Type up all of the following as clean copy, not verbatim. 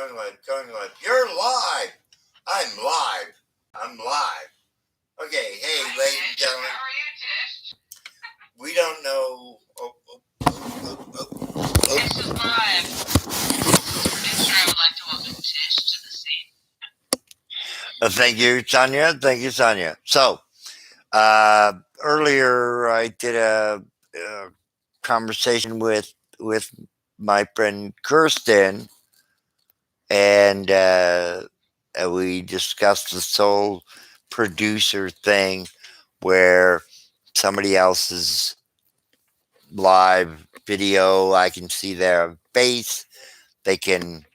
You're live. I'm live. I'm live. Okay, hey, ladies and gentlemen. How are you, Tish? We don't know. Tish is live. Producer, I would like to welcome Tish to the scene. Thank you, Sonia. Thank you, Sonia. So, earlier I did a conversation with my friend Kirsten, and we discussed the sole producer thing, where somebody else's live video, I can see their face, they can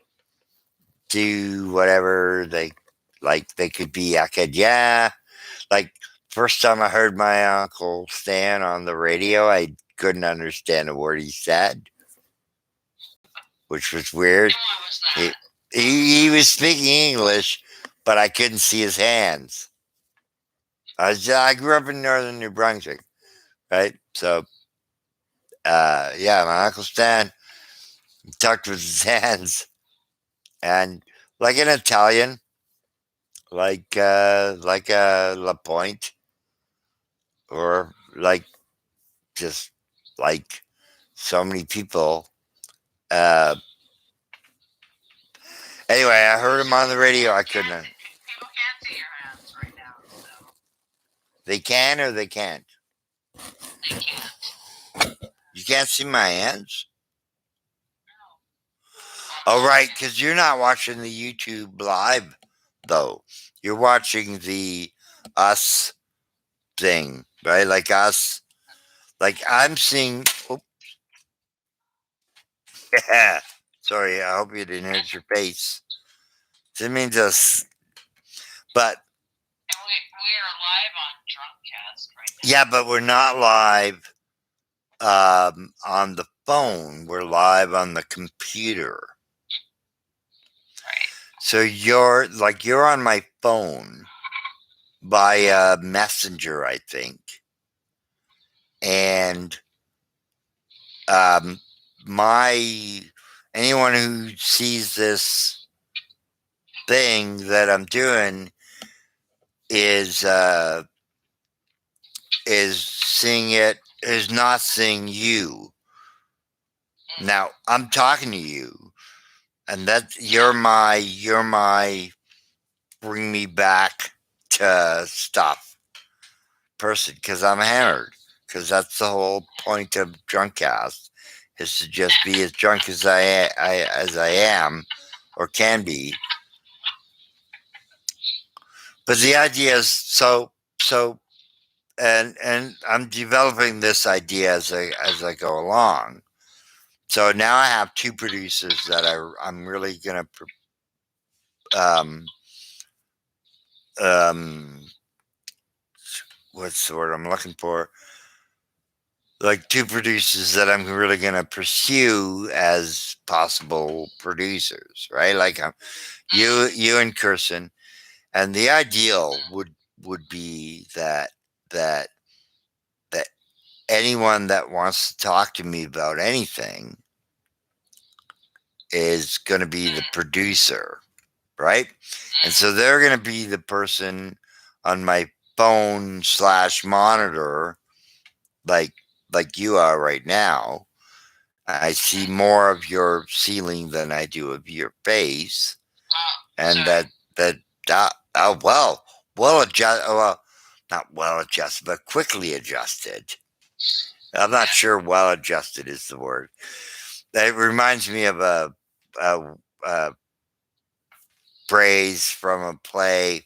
do whatever they like. They could be yeah. Like, first time I heard my Uncle Stan on the radio, I couldn't understand a word he said, which was weird. And what was He, that? he was speaking English, but I couldn't see his hands. I grew up in northern New Brunswick, right? So, yeah, my Uncle Stan talked with his hands, and like an Italian, like a La Pointe, or like just like so many people. Uh, anyway, I heard him on the radio. I couldn't. People can't see your hands right now, so They can or they can't. they can't. You can't see my hands. No. Oh, right, because you're not watching the YouTube live, though. You're watching the us thing, right? Like us. Like I'm seeing. Oops. Yeah. Sorry, I hope you didn't hit your face. It means us. But And we are live on DrunkAssed right now. yeah, but we're not live on the phone. We're live on the computer. Right. So you're on my phone by Messenger, I think. And anyone who sees this thing that I'm doing is seeing it, is not seeing you. Now I'm talking to you, and that you're my bring me back to stuff person, because I'm hammered, because that's the whole point of DrunkAssed, is to just be as drunk as I am or can be. But the idea is so and I'm developing this idea as I go along. So now I have two producers that I'm really gonna what's the word I'm looking for? Like, two producers that I'm really gonna pursue as possible producers, right? Like you and Kirsten, and the ideal would be that anyone that wants to talk to me about anything is going to be the producer, right? And so they're going to be the person on my phone / monitor, like you are right now. I see more of your ceiling than I do of your face, and not well adjusted, but quickly adjusted. I'm not sure well adjusted is the word. That reminds me of a phrase from a play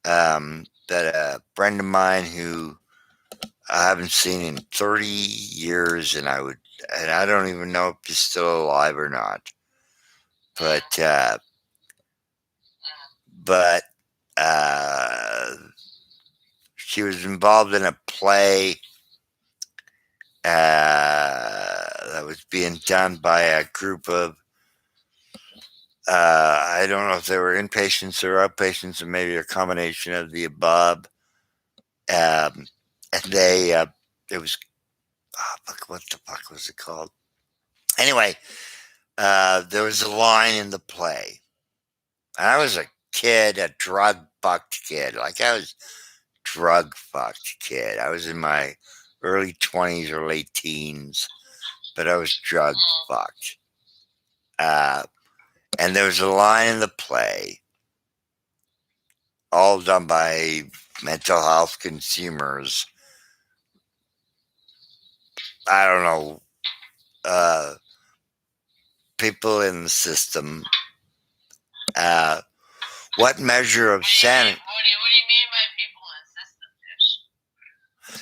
that a friend of mine who I haven't seen in 30 years, and I don't even know if he's still alive or not. But she was involved in a play that was being done by a group of I don't know if they were inpatients or outpatients, or maybe a combination of the above. And it was what the fuck was it called? Anyway, there was a line in the play. And I was a kid, a drug fucked kid. Like I was drug fucked kid. I was in my early 20s or late teens, but I was drug fucked. Uh, and there was a line in the play, all done by mental health consumers. I don't know, uh, people in the system. Uh, what measure of sanity? What do you mean by people in the system, Dish?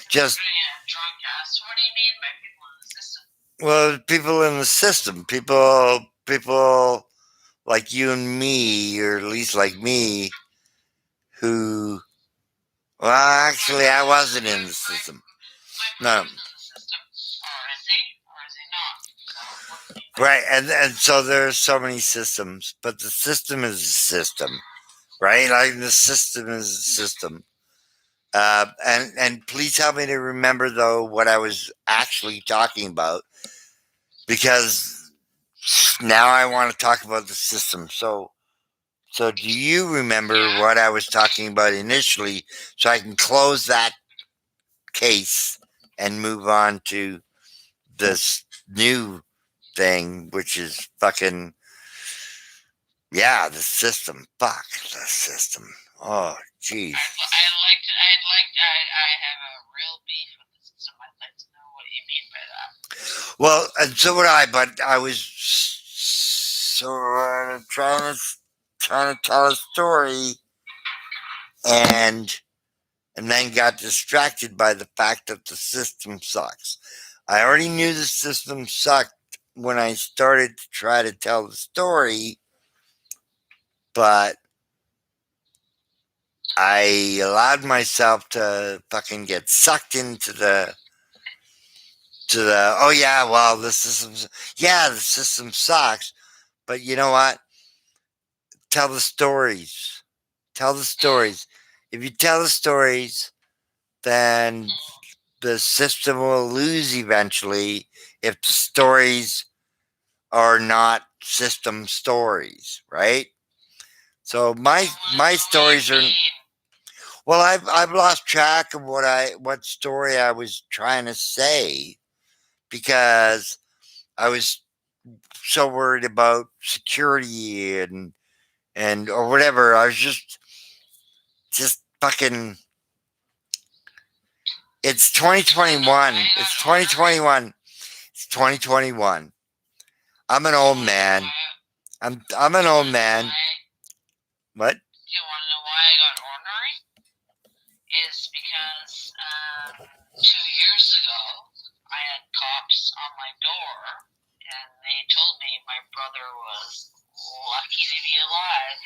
Just DrunkAssed. What do you mean by people in the system? well, people in the system, people like you and me, or at least like me, who. Well, actually, I wasn't in the system. No, In the system. Or is he? Or is he not? So, what do you think? right, and so there's so many systems, but the system is a system, right? Like the system is a system. And please help me to remember though what I was actually talking about, because now I want to talk about the system. So do you remember what I was talking about initially, so I can close that case and move on to this new thing, which is fucking, yeah, the system. Fuck the system. Oh, jeez. I have a real beef with the system. I'd like to know what you mean by that. Well, and so would I, but I was sort of trying to tell a story, and then got distracted by the fact that the system sucks. I already knew the system sucked when I started to try to tell the story, but I allowed myself to fucking get sucked into the oh yeah, well the system sucks, but you know what? Tell the stories. Tell the stories. If you tell the stories, then the system will lose eventually if the stories are not system stories, right? So my stories are, well, I've lost track of what story I was trying to say, because I was so worried about security and or whatever. I was just fucking. It's 2021. It's 2021. It's 2021. I'm an old man. I'm an old man. What? Do you want to know why I got ornery? Is because 2 years ago I had cops on my door, and they told me my brother was lucky to be alive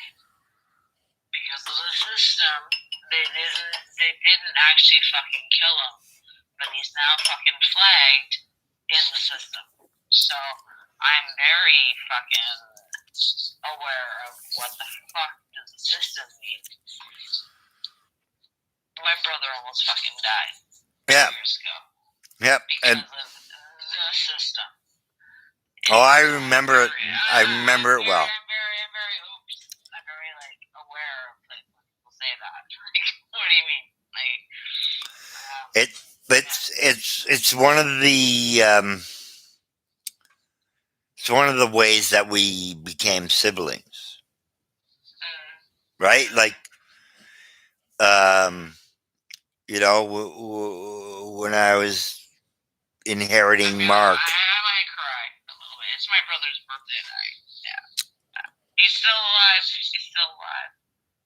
because of the system. They didn't actually fucking kill him, but he's now fucking flagged in the system. So I'm very fucking aware of what the fuck does the system mean. My brother almost fucking died 2 years ago. Yep. Because of the system. Oh, I remember it. I remember it well. I'm very like aware of like when people say that. What do you mean? Like It's one of the it's one of the ways that we became siblings, right? Like, you know, when I was inheriting Mark. I might cry a little bit. It's my brother's birthday night. Yeah. He's still alive. He's still alive.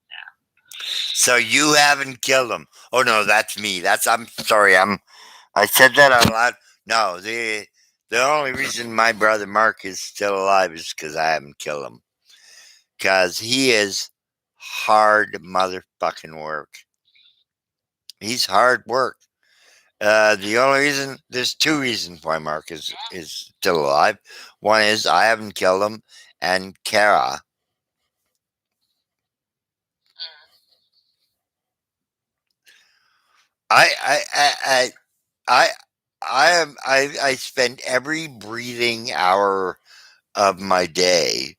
Yeah. So you haven't killed him. Oh no, that's me. I'm sorry. I said that out loud. No, the only reason my brother Mark is still alive is because I haven't killed him. Because he is hard motherfucking work. He's hard work. The only reason, there's two reasons why Mark is still alive. One is I haven't killed him, and Kara. I spend every breathing hour of my day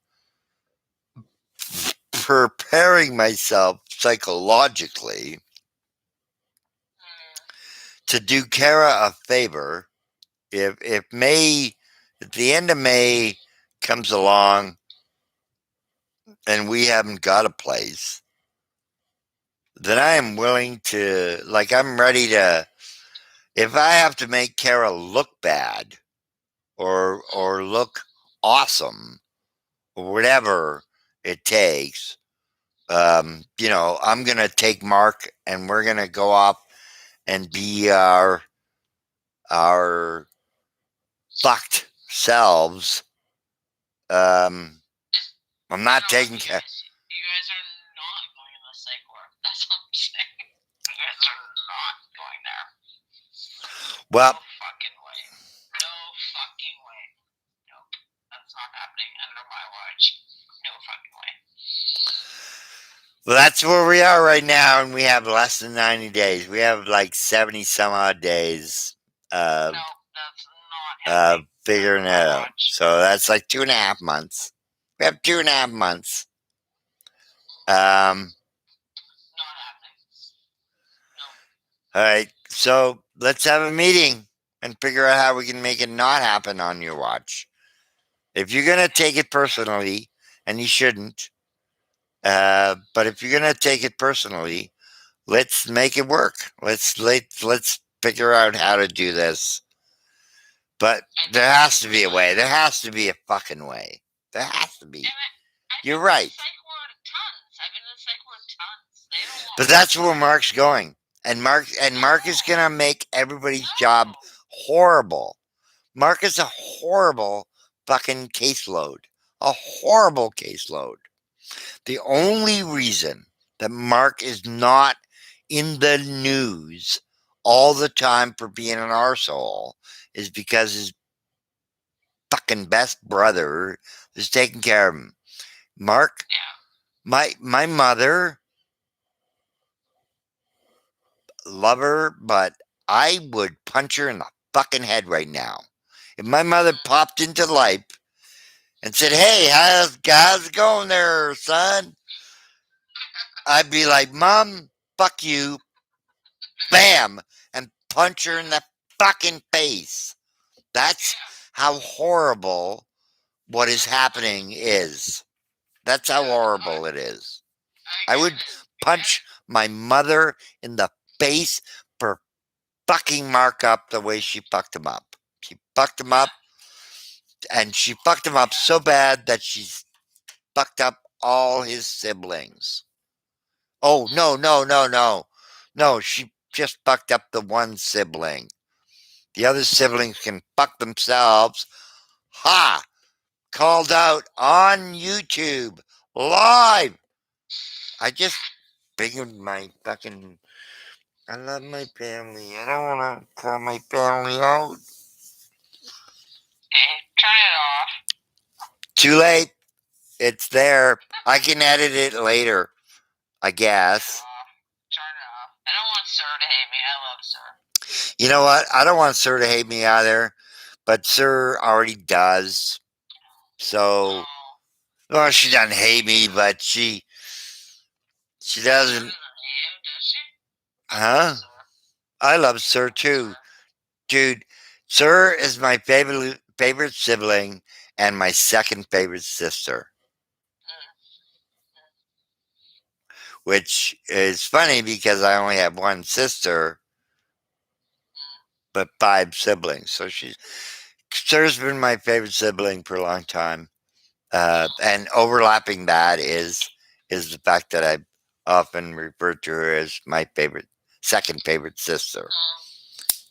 preparing myself psychologically to do Kara a favor. If May, at the end of May comes along and we haven't got a place, then I am willing to, like, I'm ready to, if I have to make Kara look bad or look awesome or whatever it takes, I'm gonna take Mark and we're gonna go off and be our fucked selves. I'm not taking care. You guys are not going to the psych ward. That's what I'm saying. You guys are not going there. Well, no fucking way. No fucking way. Nope. That's not happening under my watch. No fucking way. Well, that's where we are right now, and we have less than 90 days. We have like 70 some odd days No, that's not happening. figuring it out. So that's like 2.5 months. We have 2.5 months. Not happening. No. All right. So let's have a meeting and figure out how we can make it not happen on your watch. If you're going to take it personally, and you shouldn't, but if you're going to take it personally, let's make it work. Let's figure out how to do this. But there has to be a way. There has to be a fucking way. There has to be. You're right. But that's where Mark's going. And Mark is gonna make everybody's job horrible. Mark is a horrible fucking caseload. A horrible caseload. The only reason that Mark is not in the news all the time for being an arsehole is because his fucking best brother is taking care of him. Mark, my mother, love her, but I would punch her in the fucking head right now. If my mother popped into life and said, "Hey, how's it going there, son?" I'd be like, "Mom, fuck you," bam, and punch her in the fucking face. That's how horrible what is happening is. That's how horrible it is. I would punch my mother in the face for fucking Mark up the way she fucked him up. She fucked him up, and she fucked him up so bad that she's fucked up all his siblings. Oh, no. No, she just fucked up the one sibling. The other siblings can fuck themselves. Ha! Called out on YouTube live. I just figured my fucking. I love my family. I don't want to call my family out. Okay, turn it off. Too late. It's there. I can edit it later, I guess. Turn it off. I don't want Sir to hate me. I love Sir. You know what? I don't want Sir to hate me either, but Sir already does. So, well, she doesn't hate me, but she doesn't. Huh? I love Sir too, dude. Sir is my favorite sibling and my second favorite sister. Which is funny because I only have one sister, but 5 siblings. So Sir's been my favorite sibling for a long time. And overlapping that is the fact that I often refer to her as my second favorite sister.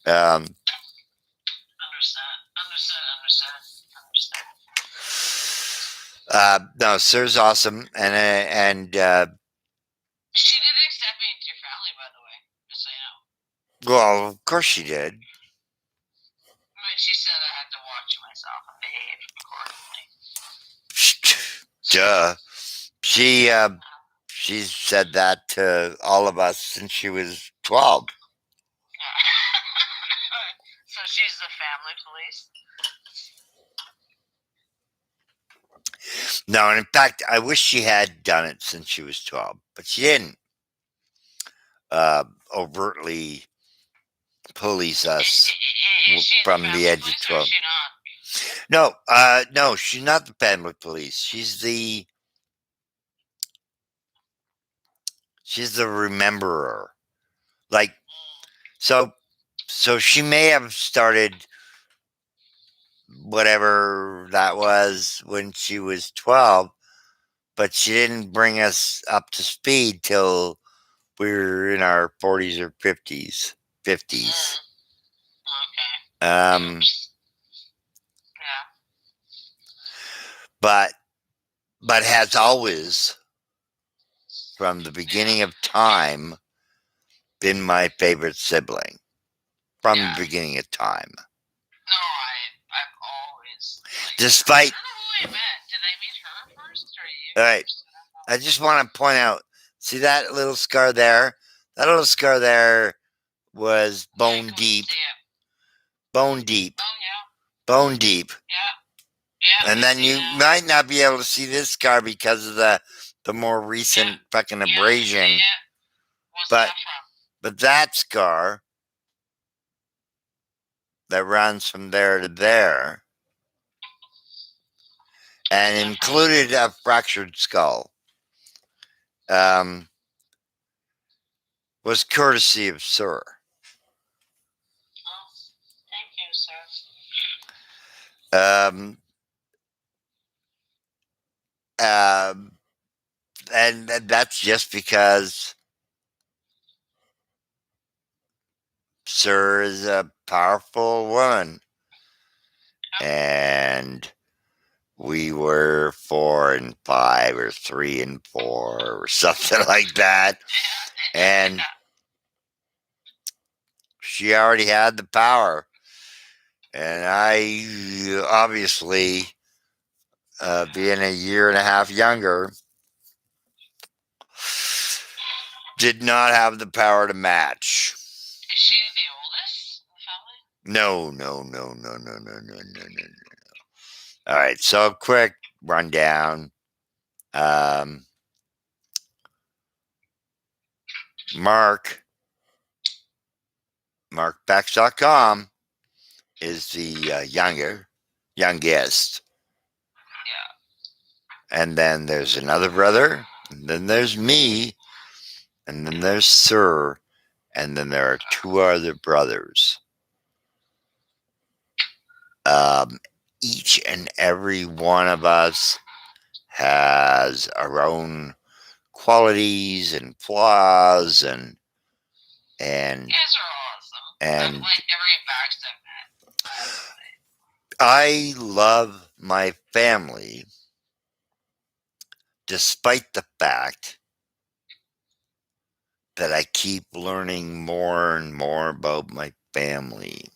Understand. No, Sir's awesome, and she did accept me into your family, by the way. Just so you know. Well, of course she did. But she said I had to watch myself and behave accordingly. Duh. She's said that to all of us since she was 12. So she's the family police? No, and in fact, I wish she had done it since she was 12, but she didn't overtly police us Is she the from the family edge of police or is 12. she not? No, she's not the family police. She's the rememberer. Like, so she may have started whatever that was when she was 12, but she didn't bring us up to speed till we were in our 40s or 50s. 50s. Okay. Oops. Yeah. But has always, from the beginning of time, been my favorite sibling. From Yeah. the beginning of time. No, I've always liked Despite. her. I don't know who I met. Did I meet her first or you All right. first? I just want to point out, see that little scar there? That little scar there was bone Yeah, deep. see it. Bone deep. Oh yeah. Bone deep. Yeah. Yeah. And then you might not be able to see this scar because of the more recent fucking abrasion. Yeah. What's But that from? but that scar that runs from there to there and included a fractured skull was courtesy of Sir. Oh, thank you, sir. And that's just because Sir is a powerful woman. And we were 4 and 5 or 3 and 4 or something like that. And she already had the power. And I obviously, being a year and a half younger, did not have the power to match. Is she the oldest in the family? No. All right, so quick rundown. MarkBex.com is the youngest. Yeah. And then there's another brother, and then there's me, and then there's Sir, and then there are 2 other brothers. Each and every one of us has our own qualities and flaws and You guys are awesome. and I've liked every Bax I've met. I love my family despite the fact that I keep learning more and more about my family.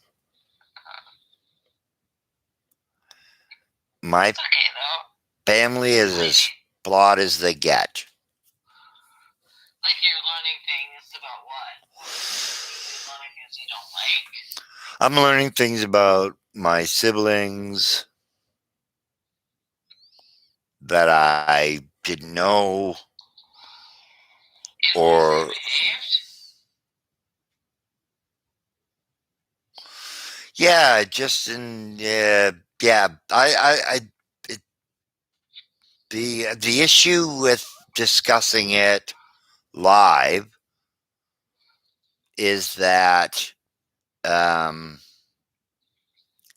My It's okay though. family is as flawed as they get. Like you're learning things about what? Learning things you don't like? I'm learning things about my siblings that I didn't know, or yeah, just in yeah. The issue with discussing it live is that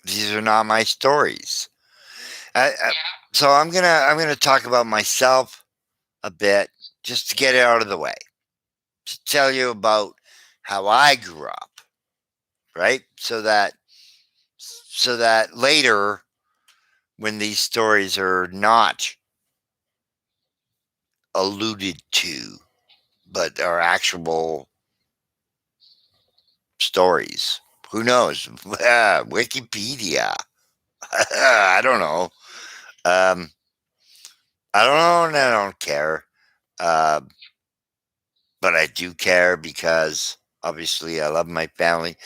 these are not my stories. So I'm gonna talk about myself a bit just to get it out of the way. To tell you about how I grew up, right? So that later, when these stories are not alluded to, but are actual stories. Who knows? Wikipedia. I don't know. I don't know, and I don't care. But I do care because obviously I love my family.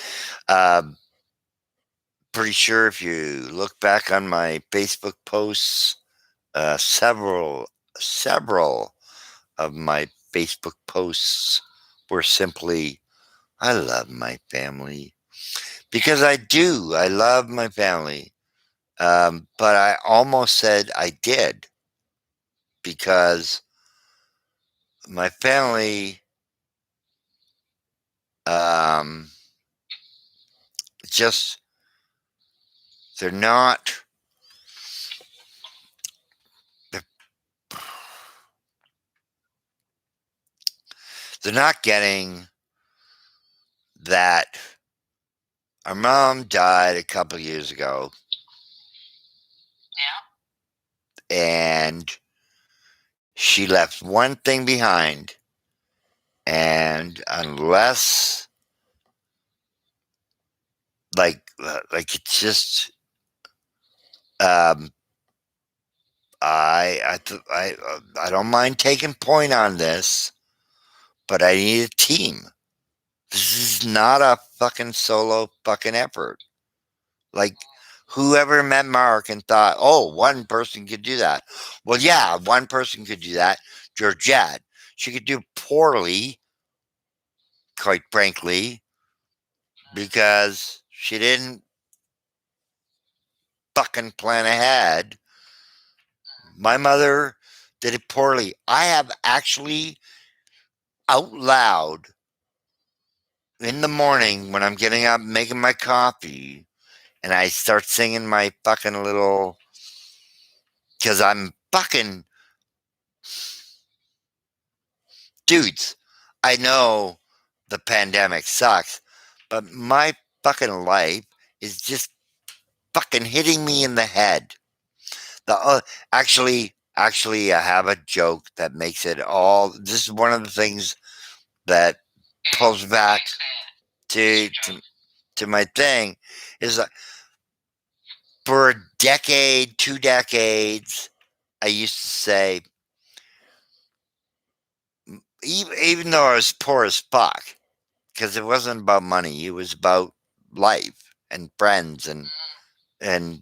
Pretty sure if you look back on my Facebook posts several of my Facebook posts were simply, I love my family. Because I do. I love my family. But I almost said I did because my family um, just, they're not, they're, they're not getting that. Our mom died a couple years ago, Yeah. and she left one thing behind. And unless, it's just, um, I don't mind taking point on this, but I need a team. This is not a fucking solo fucking effort. Like, whoever met Mark and thought, oh, one person could do that. Well, yeah, one person could do that. Georgette. She could do poorly, quite frankly, because she didn't fucking plan ahead. My mother did it poorly. I have actually out loud in the morning when I'm getting up making my coffee and I start singing my fucking little, because I'm fucking, dudes, I know the pandemic sucks, but my fucking life is just fucking hitting me in the head. The actually, I have a joke that makes it all. This is one of the things that pulls back to to my thing is that for a decade, 2 decades, I used to say, even though I was poor as fuck, because it wasn't about money, it was about life and friends and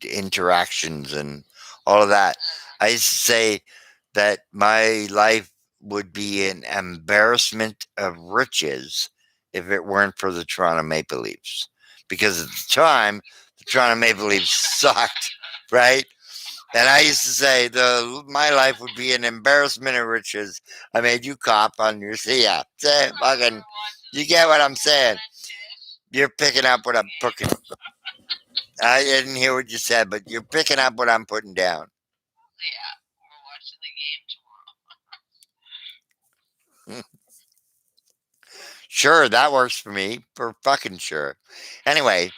interactions and all of that. I used to say that my life would be an embarrassment of riches if it weren't for the Toronto Maple Leafs. Because at the time, the Toronto Maple Leafs sucked, right? And I used to say my life would be an embarrassment of riches. I made you cop on your yeah. Say fucking, you get what I'm saying. You're picking up what I'm putting. I didn't hear what you said, but you're picking up what I'm putting down. Yeah, we're watching the game tomorrow. Sure, that works for me. For fucking sure. Anyway,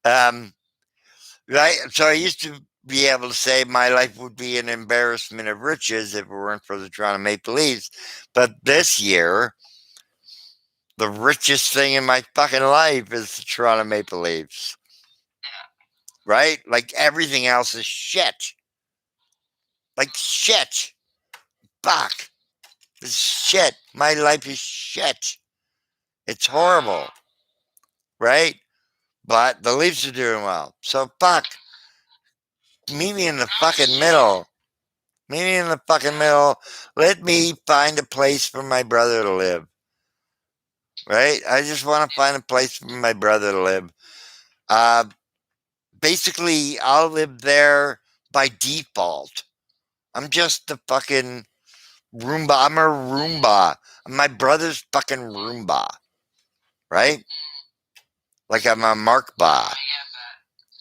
right. So I used to be able to say my life would be an embarrassment of riches if it weren't for the Toronto Maple Leafs. But this year, the richest thing in my fucking life is the Toronto Maple Leafs. Right? Like everything else is shit. Like shit. Fuck. It's shit. My life is shit. It's horrible. Right? But the Leafs are doing well. So fuck. Meet me in the fucking middle. Meet me in the fucking middle. Let me find a place for my brother to live. Right? I just want to find a place for my brother to live. Uh, Basically, I'll live there by default. I'm just the fucking Roomba. I'm a Roomba. I'm my brother's fucking Roomba. Right? Like I'm a Mark Ba. I get that.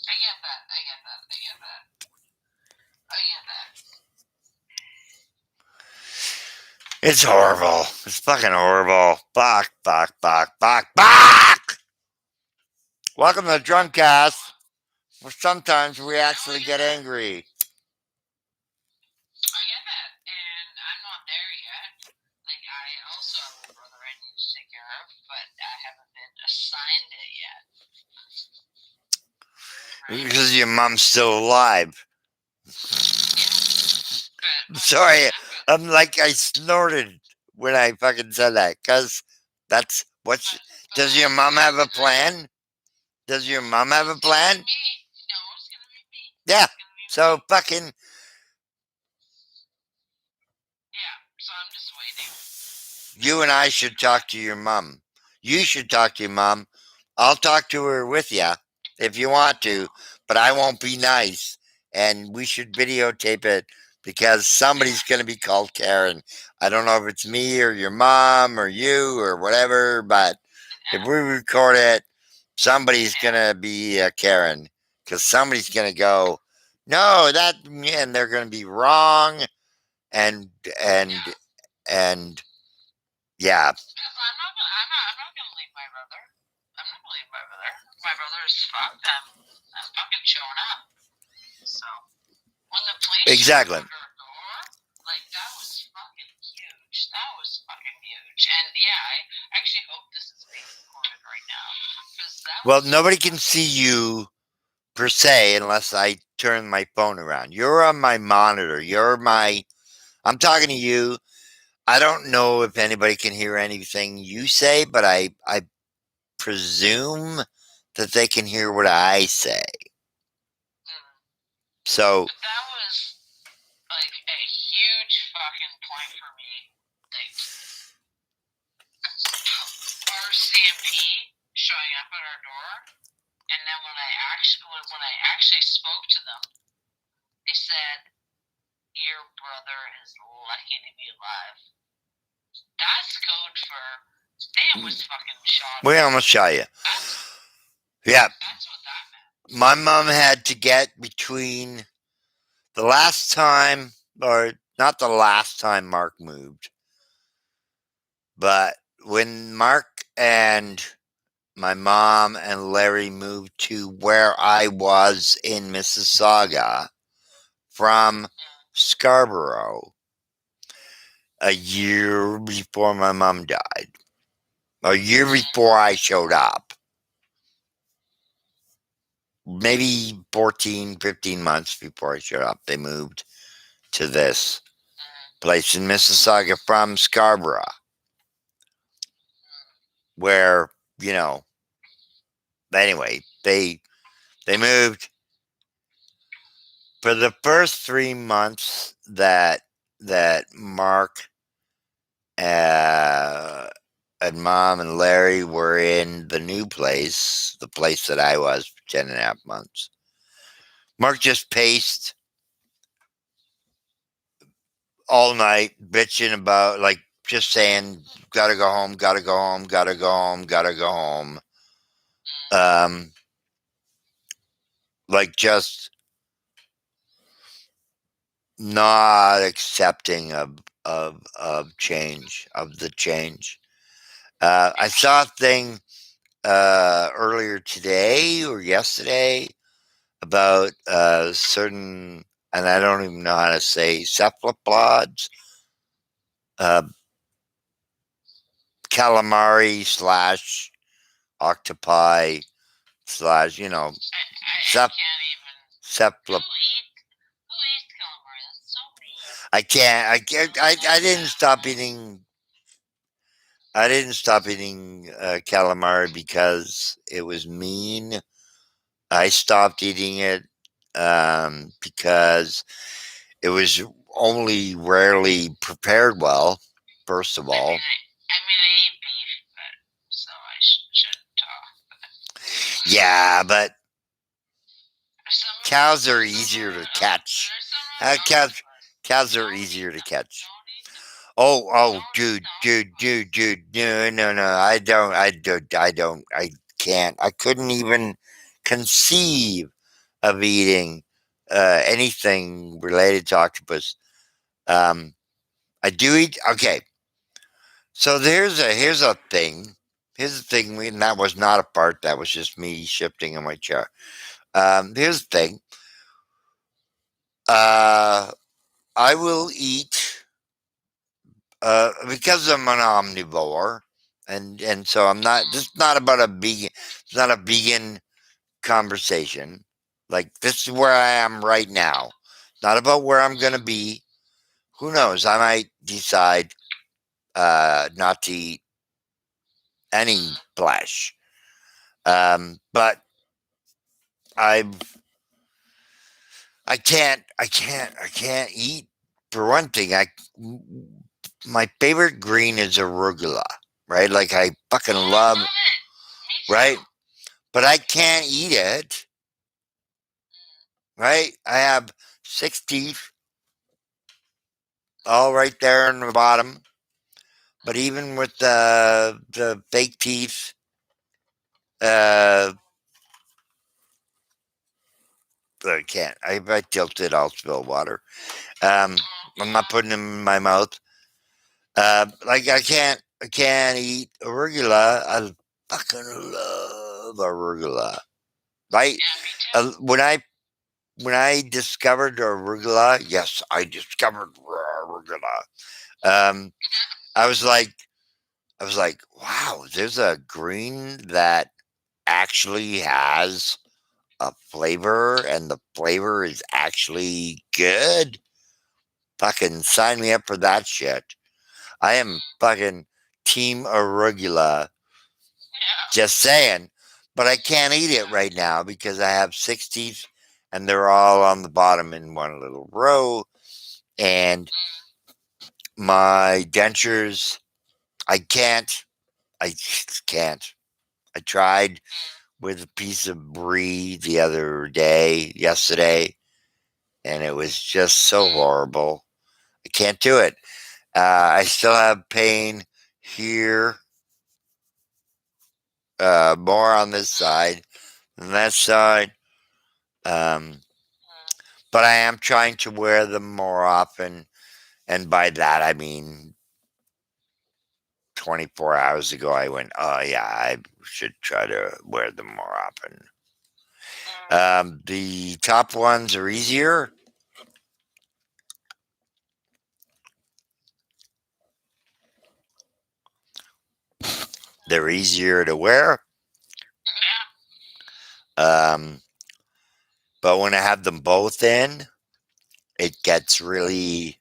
I get that. I get that. I get that. I get that. It's horrible. It's fucking horrible. Fuck, fuck, fuck, fuck, fuck! Welcome to DrunkAssed. Well, sometimes we actually get angry. I get that, and I'm not there yet. Like, I also have a brother I need to take care of, but I haven't been assigned it yet. Right? Because your mom's still alive. But Sorry, I'm like, I snorted when I fucking said that. Because that's what. Does your mom have a plan? Does your mom have a plan? No, it's gonna be me. Yeah. So fucking I'm just waiting. You and I should talk to your mom. You should talk to your mom. I'll talk to her with you if you want to, but I won't be nice. And we should videotape it because somebody's going to be called Karen. I don't know if it's me or your mom or you or whatever, but if we record it, somebody's going to be Karen because somebody's going to go, no, that, and they're going to be wrong. And, and, and, yeah. Because I'm not gonna leave my brother. I'm not gonna leave my brother. My brother's fucked. I'm fucking showing up. So when the police Exactly. showed up at our door, like that was fucking huge. That was fucking huge. And yeah, I actually hope this is being recorded right now. Well, nobody can see you per se unless I turn my phone around. You're on my monitor. I'm talking to you. I don't know if anybody can hear anything you say, but I presume that they can hear what I say. So, but that was like a huge fucking point for me. Like RCMP showing up at our door, and then when I actually spoke to them, they said, "Your brother is lucky to be alive." That's code for they almost fucking shot. we almost shot you. Yeah. That's what that meant. My mom had to get between the last time, or not the last time Mark moved, but when Mark and my mom and Larry moved to where I was in Mississauga from Scarborough a year before my mom died. A year before I showed up. Maybe 14, 15 months before I showed up, they moved to this place in Mississauga from Scarborough. Where, anyway, they moved. For the first 3 months that Mark and Mom and Larry were in the new place, the place that I was for 10.5 months, Mark just paced all night, bitching about, like, just saying, gotta go home, gotta go home, gotta go home, gotta go home. Like, just not accepting of change, of the change. I saw a thing earlier today or yesterday about certain, and I don't even know how to say, cephalopods, calamari slash octopi slash, I can't even. cephalop. Who eats calamari? That's so mean. I didn't stop eating. I didn't stop eating calamari because it was mean. I stopped eating it because it was only rarely prepared well, first of all. I eat beef, so I shouldn't talk. Yeah, but cows are easier to catch. Cows are easier to catch. Oh, dude, no, I can't. I couldn't even conceive of eating anything related to octopus. I do eat. Okay, so here's a thing. Here's the thing, and that was not a part. That was just me shifting in my chair. Here's the thing. I will eat because I'm an omnivore, and so I'm not. This is not about a vegan. It's not a vegan conversation. Like, this is where I am right now. Not about where I'm gonna be. Who knows? I might decide not to eat any flesh. But I can't eat. For one thing, my favorite green is arugula, right? Like I fucking Oh, I love, love it. Me too. right? But I can't eat it, right? I have 6 teeth, all right there in the bottom. But even with the fake teeth, uh, I can't. If I tilt it, I'll spill water. I'm not putting them in my mouth. Like I can't eat arugula. I fucking love arugula. Right? Yeah, me too. When I discovered arugula, yes, I discovered arugula. Um, I was like, wow, there's a green that actually has a flavor, and the flavor is actually good. Fucking sign me up for that shit. I am fucking team arugula. Yeah. Just saying. But I can't eat it right now because I have 6 teeth and they're all on the bottom in one little row. And my dentures, I can't. I just can't. I tried with a piece of brie yesterday, and it was just so horrible. I can't do it. I still have pain here, more on this side than that side. But I am trying to wear them more often, and by that I mean 24 hours ago I went, oh yeah, I should try to wear them more often. The top ones are easier. They're easier to wear. Um, but when I have them both in, it gets really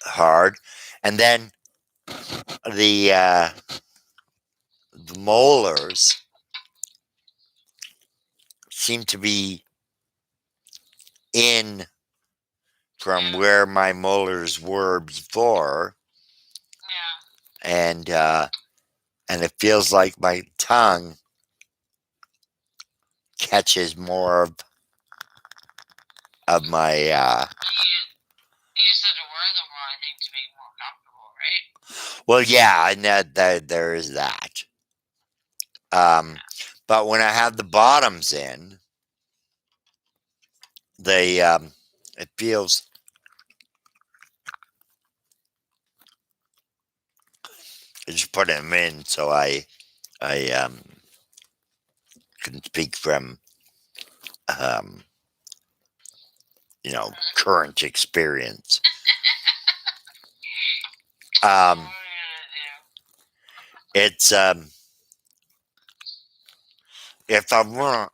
hard. And then the the molars seem to be in from where my molars were before, and it feels like my tongue catches more of my. You said to wear them more, I think, to be more comfortable, right? Well, yeah, and that there is that. But when I have the bottoms in, they it feels. I just put them in, so I can speak from um, current experience. What are you gonna do? It's if I wanna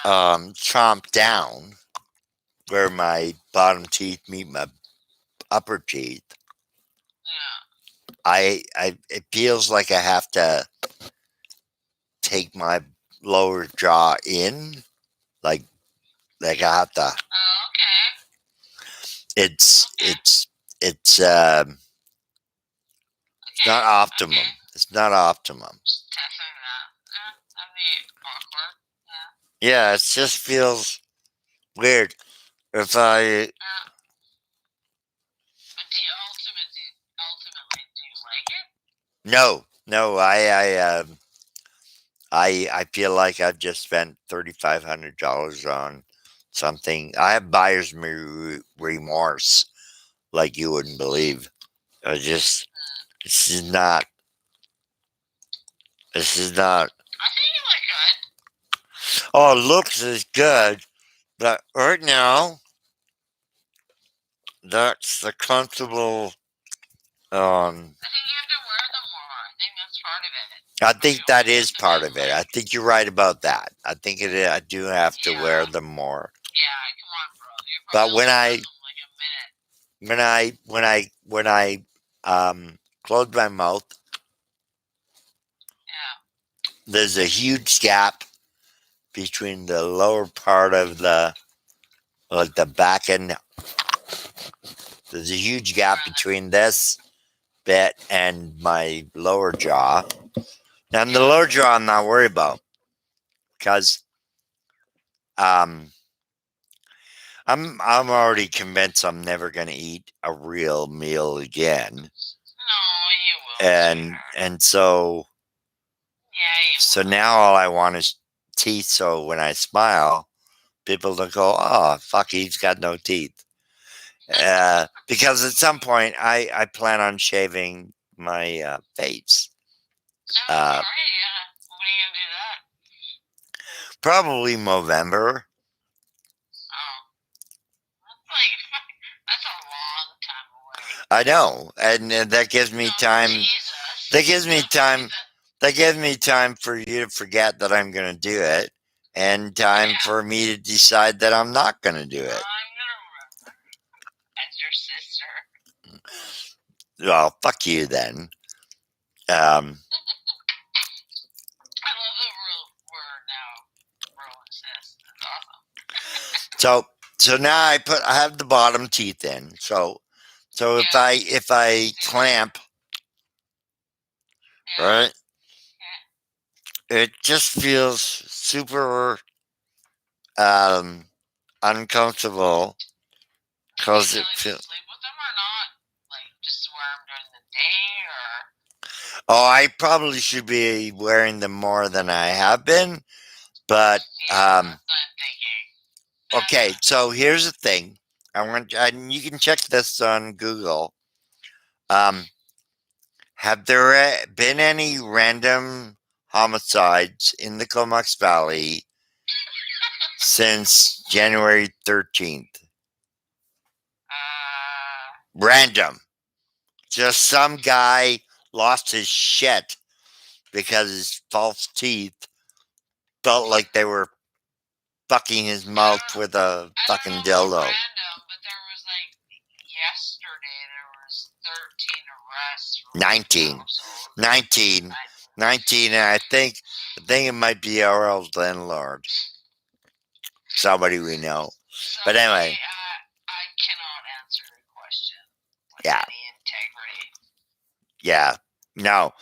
chomp down where my bottom teeth meet my upper teeth, it feels like I have to take my lower jaw in, like I have to. Oh, okay. It's not optimum. It's not optimum. Just testing that. Yeah, that'd be awkward. Yeah, it just feels weird. If I Yeah. But do you ultimately do you like it? no, I feel like I've just spent $3,500 on something. I have buyer's remorse, like you wouldn't believe. I just this is not. This is not. I think you look good. Oh, looks is good, but right now that's the comfortable. I think you have to wear them more. I think that's part of it. I think that is part of it. I think you're right about that. I think it. I do have to wear them more. Yeah, come on, bro. You're But probably only wearing them like a minute. when I close my mouth, Yeah. there's a huge gap between the lower part of the like the back end. There's a huge gap between this bit and my lower jaw. And the lower jaw I'm not worried about because um, I'm already convinced I'm never gonna eat a real meal again. No, you will. And so Yeah, so now all I want is teeth. So when I smile, people don't go, "Oh, fuck, he's got no teeth." Because at some point I plan on shaving my face. Oh, right, yeah. When are you gonna do that? Probably November. Oh, that's a long time away. I know, and that gives me time. Jesus. That gives me time. That gives me time for you to forget that I'm going to do it, and time for me to decide that I'm not going to do it. I'm gonna remember. As your sister. Well, fuck you then. I love that we're now bro and sis. That's awesome. So now I have the bottom teeth in. So if I clamp, right, it just feels super uncomfortable because it feels. Sleep with them or not? Like just wear them during the day or? Oh, I probably should be wearing them more than I have been, but Yeah, that's what I'm thinking. okay. So here's the thing. You can check this on Google. Have there been any random homicides in the Comox Valley since January 13th? Random. Just some guy lost his shit because his false teeth felt like they were fucking his mouth with a fucking dildo. Random, but there was like yesterday there was 13 arrests. 19, and I think it might be our old landlord, somebody we know. But anyway, I cannot answer your question with yeah, any integrity. yeah, no,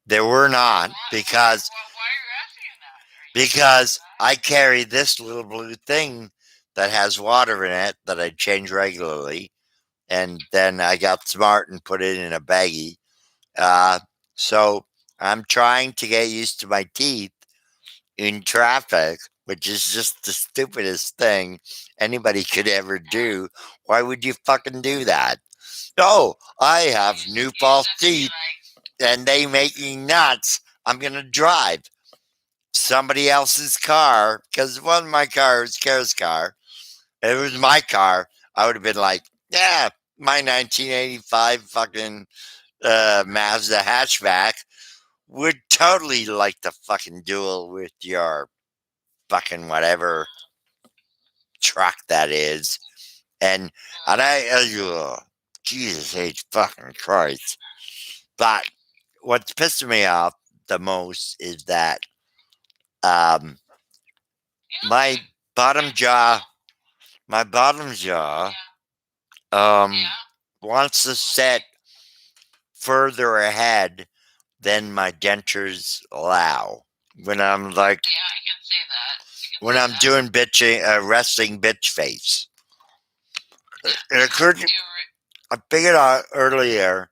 there were not because why are you asking that? because I carry this little blue thing that has water in it that I change regularly, and then I got smart and put it in a baggie. So I'm trying to get used to my teeth in traffic, which is just the stupidest thing anybody could ever do. Why would you fucking do that? No, I have new false teeth and they make me nuts. I'm going to drive somebody else's car because it wasn't my car, it was Kara's car. If it was my car, I would have been like, yeah, my 1985 fucking Mazda hatchback would totally like to fucking duel with your fucking whatever truck that is. And Jesus H fucking Christ. But what's pissing me off the most is that my bottom jaw wants to set further ahead than my dentures allow. When I'm like, I can see that. when I'm doing resting bitch face. It occurred to I figured out earlier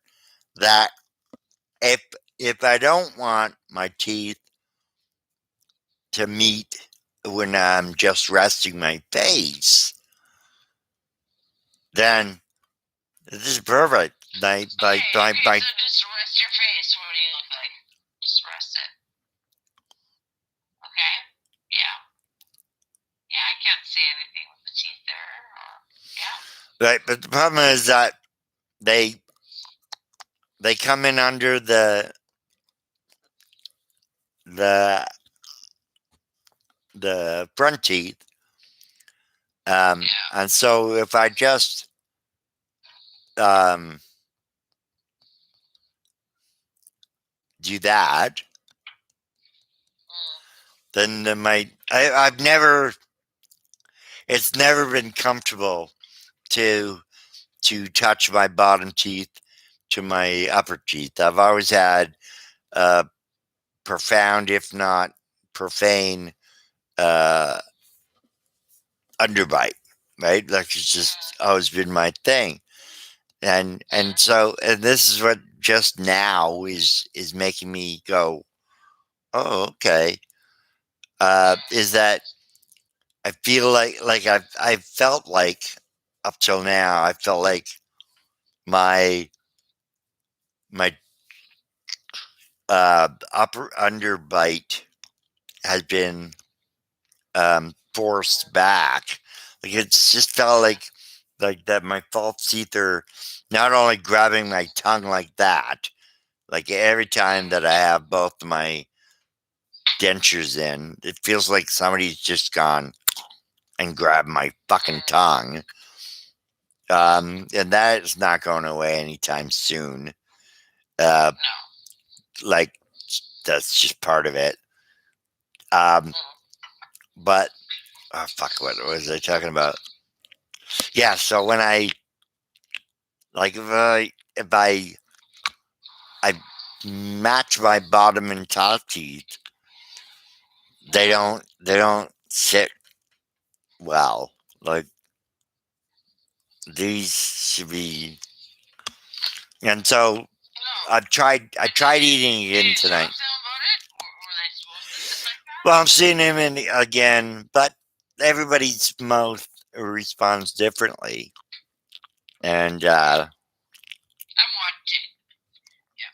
that if I don't want my teeth to meet when I'm just resting my face, then this is perfect. So just rest your face. What do you look like? Just rest it. Okay. Yeah. Yeah, I can't see anything with the teeth there. Yeah. Right, but the problem is that they come in under the front teeth. And so if I just do that, then I've never, it's never been comfortable to touch my bottom teeth to my upper teeth. I've always had a profound, if not profane, uh, underbite. Right, like it's just always been my thing, and so and this is what just now is making me go, oh, okay. Is that I feel like I felt like up till now I felt like my my upper underbite has been forced back. Like it's just felt like that my false teeth are not only grabbing my tongue like that, like every time that I have both of my dentures in, it feels like somebody's just gone and grabbed my fucking tongue. And that is not going away anytime soon. Uh, like that's just part of it. But oh fuck, what was I talking about? Yeah, so when I like if I match my bottom and top teeth, they don't sit well. Like these should be, and so I tried eating again tonight. Well, I'm seeing him in again, but everybody's mouth responds differently, and I'm watching. Yeah.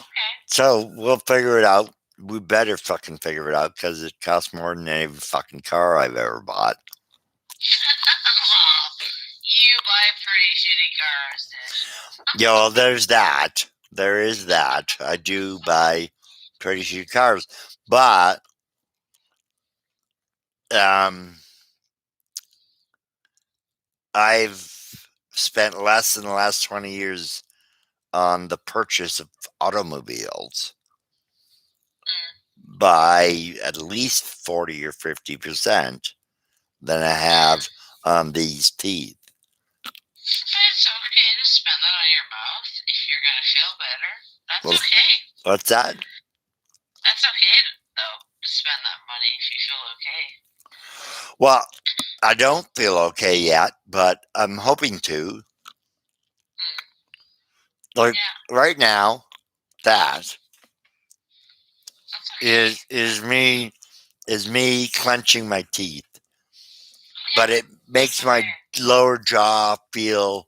Okay. so we'll figure it out. We better fucking figure it out because it costs more than any fucking car I've ever bought. You buy pretty shitty cars, Dish. Yo, there's that. There is that. I do buy pretty shitty cars, but I've spent less than the last 20 years on the purchase of automobiles by at least 40 or 50% than I have on these teeth. It's okay to spend that on your mouth if you're gonna feel better. That's Well, okay. What's that? That's okay, though, to spend that money if you feel okay. Well, I don't feel okay yet, but I'm hoping to. Like right now, that That's okay. is me clenching my teeth, Yeah, but it makes my okay. lower jaw feel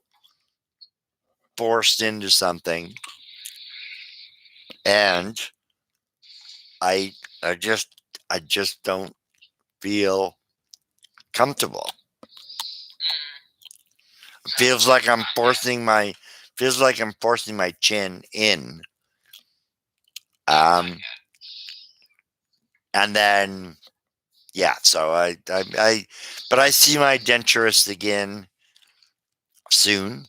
forced into something, and I I just don't feel comfortable. It feels like I'm forcing my chin in. And then yeah, so but I see my denturist again soon,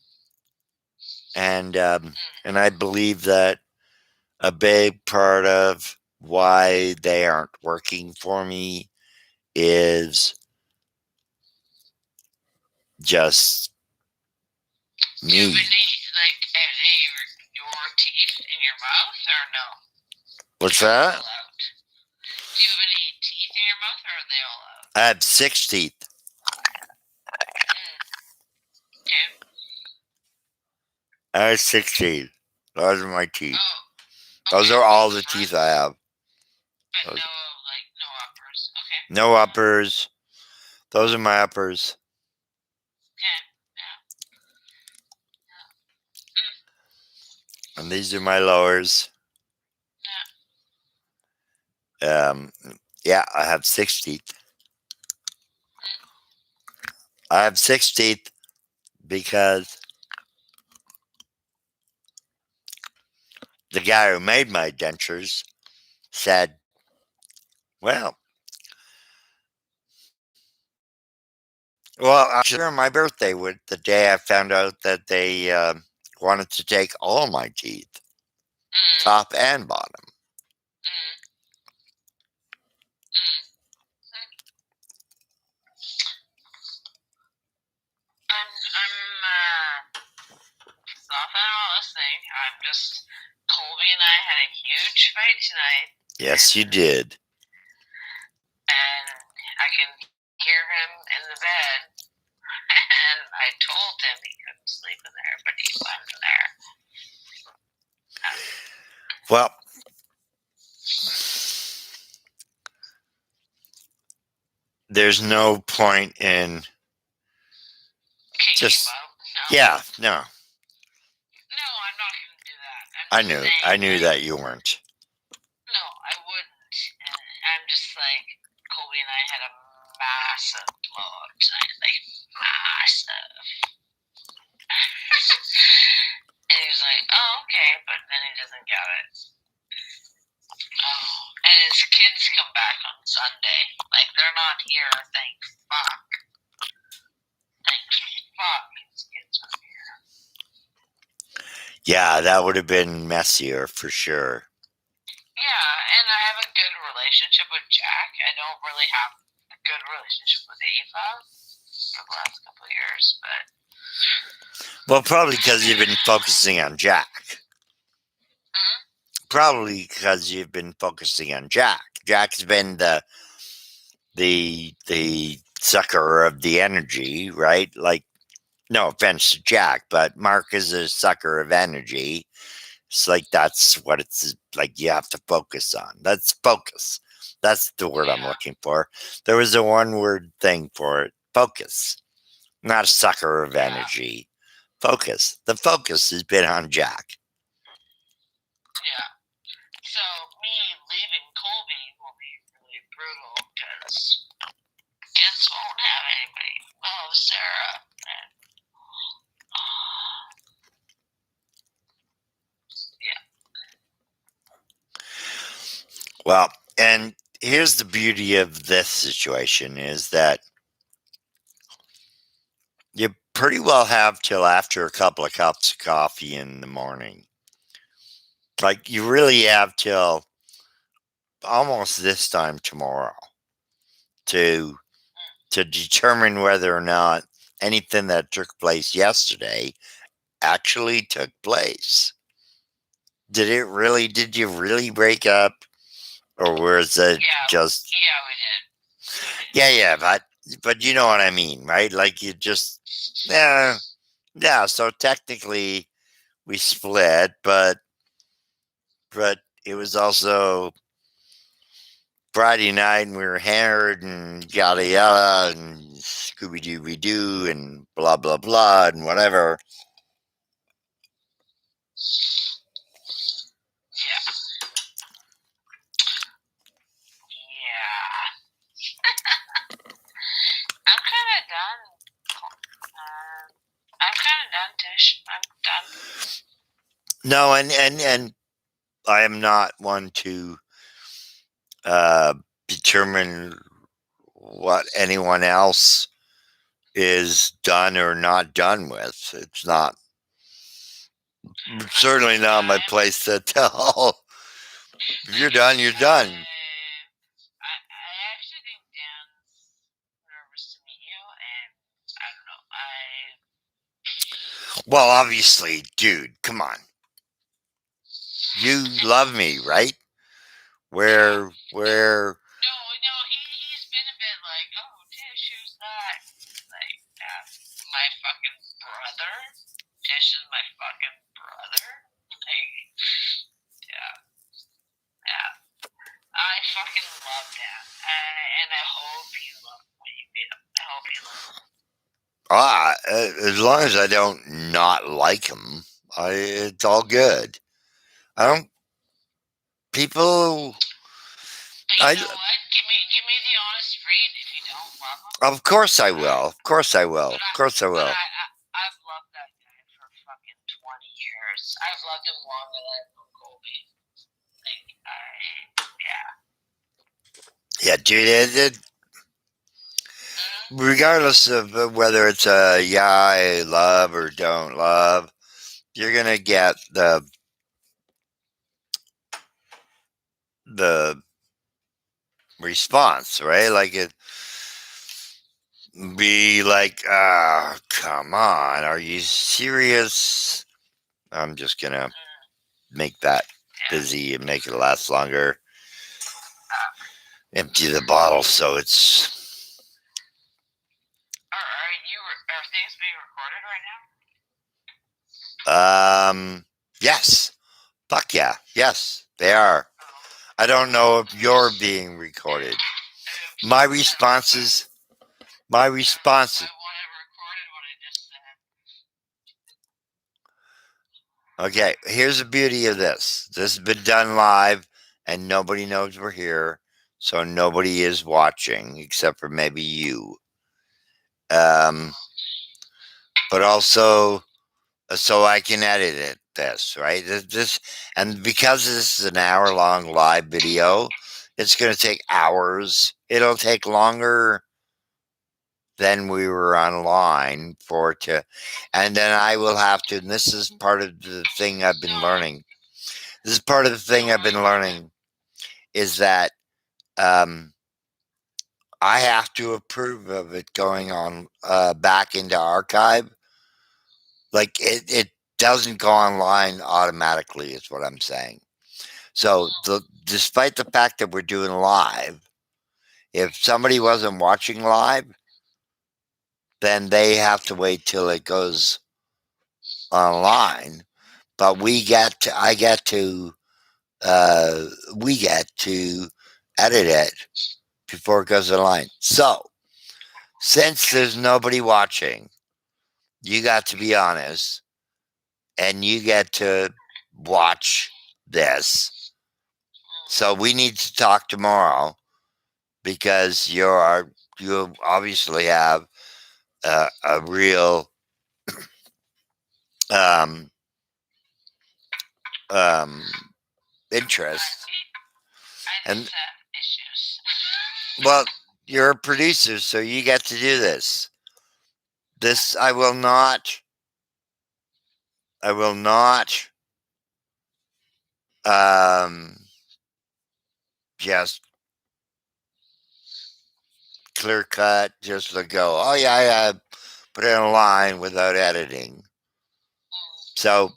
and I believe that a big part of why they aren't working for me is just Do you have me. any your teeth in your mouth, or no? What's that? Do you have any teeth in your mouth, or are they all out? I have 6 teeth. Okay. I have 6 teeth. Those are my teeth. Oh. Those are all the teeth I have. But no uppers. Okay. No uppers. Those are my uppers. Okay. Yeah. And these are my lowers. Yeah, I have 6 teeth. I have 6 teeth because the guy who made my dentures said, well, actually, on my birthday, the day I found out that they wanted to take all my teeth, top and bottom. noticed Colby and I had a huge fight tonight. Yes, you did. And I can hear him in the bed. And I told him he couldn't sleep in there, but he went in there. Well, there's no point in just yeah, no. No, I'm not going to do that. I knew that you weren't. No, I wouldn't. I'm just like, Colby and I had a massive blow up tonight, like massive. And he was like, "Oh, okay," but then he doesn't get it. Oh, and his kids come back on Sunday. Like, they're not here, thank fuck. Thank fuck his kids are here. Yeah, that would have been messier for sure. Yeah, and I have a good relationship with Jack. I don't really have a good relationship with Ava for the last couple of years, but... Well, probably because you've been focusing on Jack. Mm-hmm. Probably because you've been focusing on Jack. Jack's been the sucker of the energy, right? Like, no offense to Jack, but Mark is a sucker of energy. It's like that's what it's like. You have to focus on. That's focus. That's the word I'm looking for. There was a one-word thing for it. Focus. Not a sucker of energy. Focus. The focus has been on Jack. Yeah. So me leaving Colby will be really brutal because kids won't have anybody. Oh, Sarah. Yeah. Well, and here's the beauty of this situation is that you pretty well have till after a couple of cups of coffee in the morning. Like you really have till almost this time tomorrow to determine whether or not anything that took place yesterday actually took place. Did you really break up? Or was it just... Yeah, we did. Yeah, but you know what I mean, right? Like you just... Yeah, so technically we split, but it was also Friday night and we were hammered and yada yada and Scooby-Dooby-Doo and blah blah blah and whatever. I'm kind of done. I'm kind of done, Tish. I'm done. No, and I am not one to determine what anyone else is done or not done with. It's not certainly not my place to tell. If you're done, you're done. I actually think Dan's nervous to meet you, and I don't know. Well, obviously, dude, come on. You love me, right? Where? No, he's been a bit like, oh, Tish, who's that? Like, my fucking brother? Tish is my fucking brother? Like, yeah. I fucking love Dan. And I hope you love when you meet him. I hope you love him. As long as I don't not like him, it's all good. I don't... People... But you know what? Give me the honest read if you don't love him. Of course I will. Of course I will. Of course I will. I've loved that guy for fucking 20 years. I've loved him longer than I've known Colby. Like, Yeah, dude. Regardless of whether it's a I love or don't love, you're gonna get the response, right? Like it be like, come on, are you serious? I'm just gonna make that busy and make it last longer. Empty the bottle so it's. Are things being recorded right now? Yes. Fuck yeah. Yes, they are. I don't know if you're being recorded. My responses. My responses. I want it recorded what I just said. Okay, here's the beauty of this. This has been done live, and nobody knows we're here, so nobody is watching except for maybe you. But also, so I can edit it. This right. This and because this is an hour-long live video, it's going to take hours. It'll take longer than we were online for it to, and then I will have to. And this is part of the thing I've been learning. This is part of the thing I've been learning is that I have to approve of it going on back into archive. Like it doesn't go online automatically, is what I'm saying. So despite the fact that we're doing live, if somebody wasn't watching live, then they have to wait till it goes online. But we get to, I get to, we get to edit it before it goes online. So since there's nobody watching, you got to be honest, and you get to watch this. So we need to talk tomorrow because you obviously have a real um, interest. I just have issues. Well, you're a producer, so you get to do this. This I will not just clear cut, just to go, oh yeah, put it online without editing. So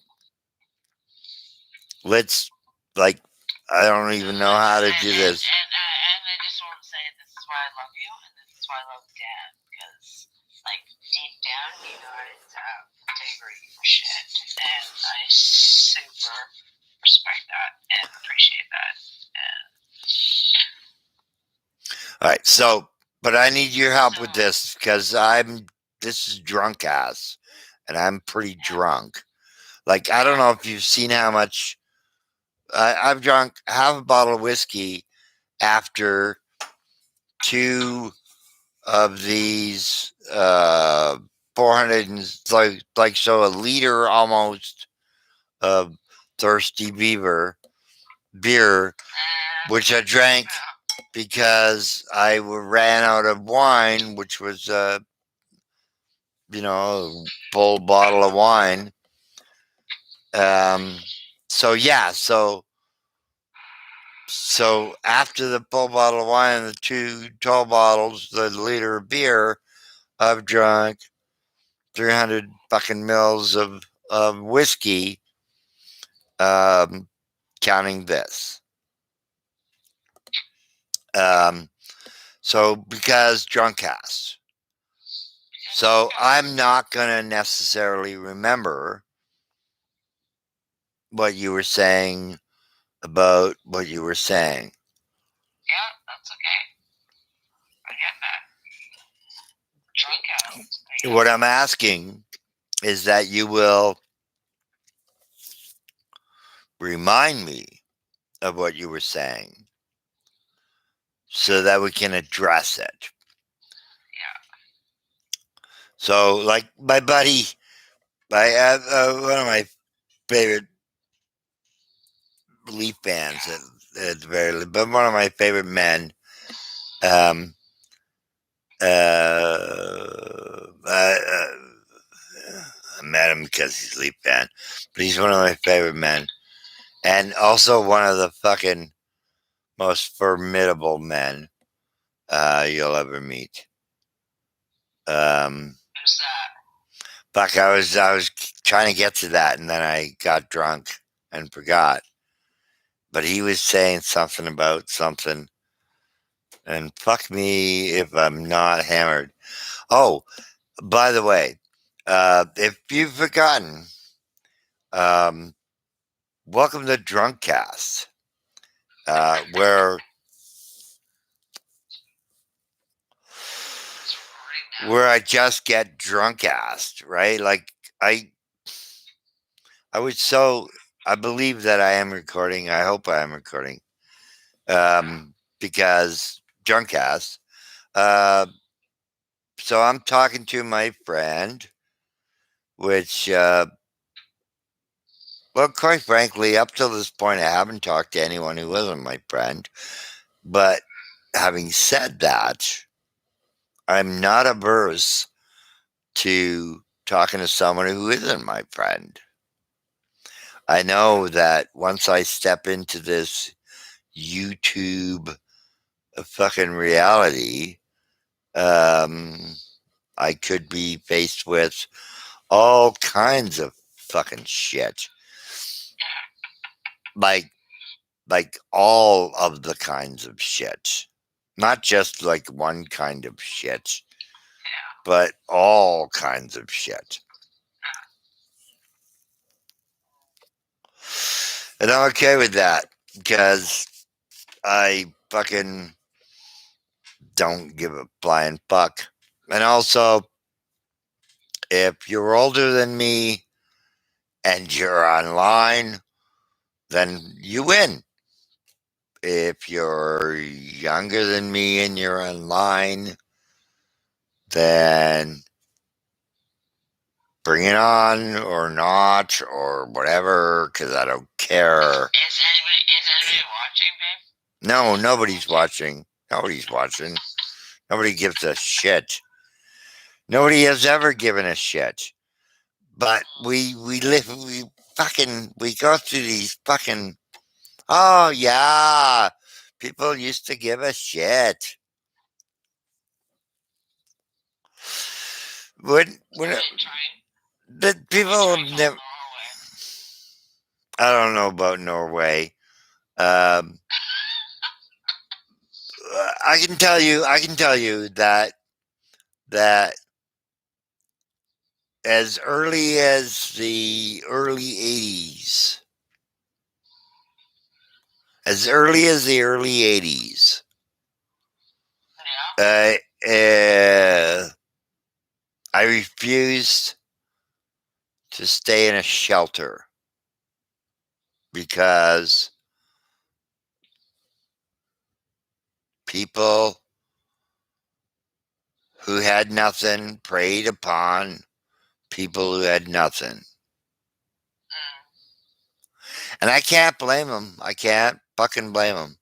let's, like, I don't even know how to do this. And I just want to say this is why I love you, and this is why I love Dan, because, like, deep down, you guys have integrity for shit, and I super respect that and appreciate that. And all right, so, but I need your help with this because this is DrunkAssed, and I'm pretty drunk. Like, I don't know if you've seen how much I've drunk half a bottle of whiskey after 2 of these 400 and like so a liter almost of Thirsty Beaver beer, which I drank because I ran out of wine, which was a full bottle of wine. So yeah, so after the full bottle of wine and the 2 tall bottles, the liter of beer, I've drunk 300 fucking mils of whiskey, counting this. So because DrunkAssed. So I'm not going to necessarily remember what you were saying about what you were saying. yeah, that's okay. I get that. DrunkAssed. What I'm asking is that you will remind me of what you were saying so that we can address it. Yeah. So, like my buddy, one of my favorite Leaf fans at the very least, but one of my favorite men. I met him because he's a Leaf fan, but he's one of my favorite men, and also one of the fucking most formidable men you'll ever meet. Who's that? Fuck, I was trying to get to that, and then I got drunk and forgot. But he was saying something about something, and fuck me if I'm not hammered. Oh, by the way, if you've forgotten, um, welcome to DrunkAssed, where I just get drunk-assed, right? Like I, I was so I believe that I am recording. I hope I am recording, because DrunkAssed. Uh, so I'm talking to my friend, which, well, quite frankly, up till this point, I haven't talked to anyone who wasn't my friend. But having said that, I'm not averse to talking to someone who isn't my friend. I know that once I step into this YouTube fucking reality, I could be faced with all kinds of fucking shit. Like all of the kinds of shit. Not just like one kind of shit, but all kinds of shit. And I'm okay with that because I fucking don't give a flying fuck. And also, if you're older than me and you're online, then you win. If you're younger than me and you're online, then bring it on or not or whatever, because I don't care. Is anybody watching, babe? No, nobody's watching. Nobody's watching. Nobody gives a shit. Nobody has ever given a shit. But we live, we go through these fucking, oh yeah, people used to give a shit. When the people have never, I don't know about Norway. Um, I can tell you that as early as the early 80s, as early as the early 80s, I refused to stay in a shelter because people who had nothing preyed upon people who had nothing. And I can't blame them. I can't fucking blame them.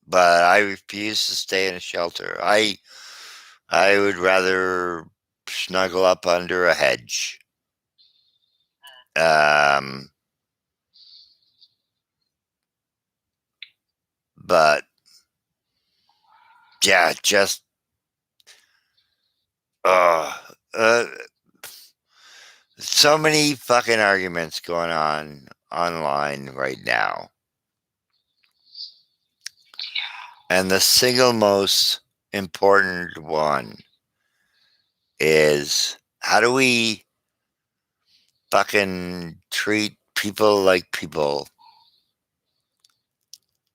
But I refuse to stay in a shelter. I would rather snuggle up under a hedge. But yeah, just so many fucking arguments going on online right now. And the single most important one is, how do we fucking treat people like people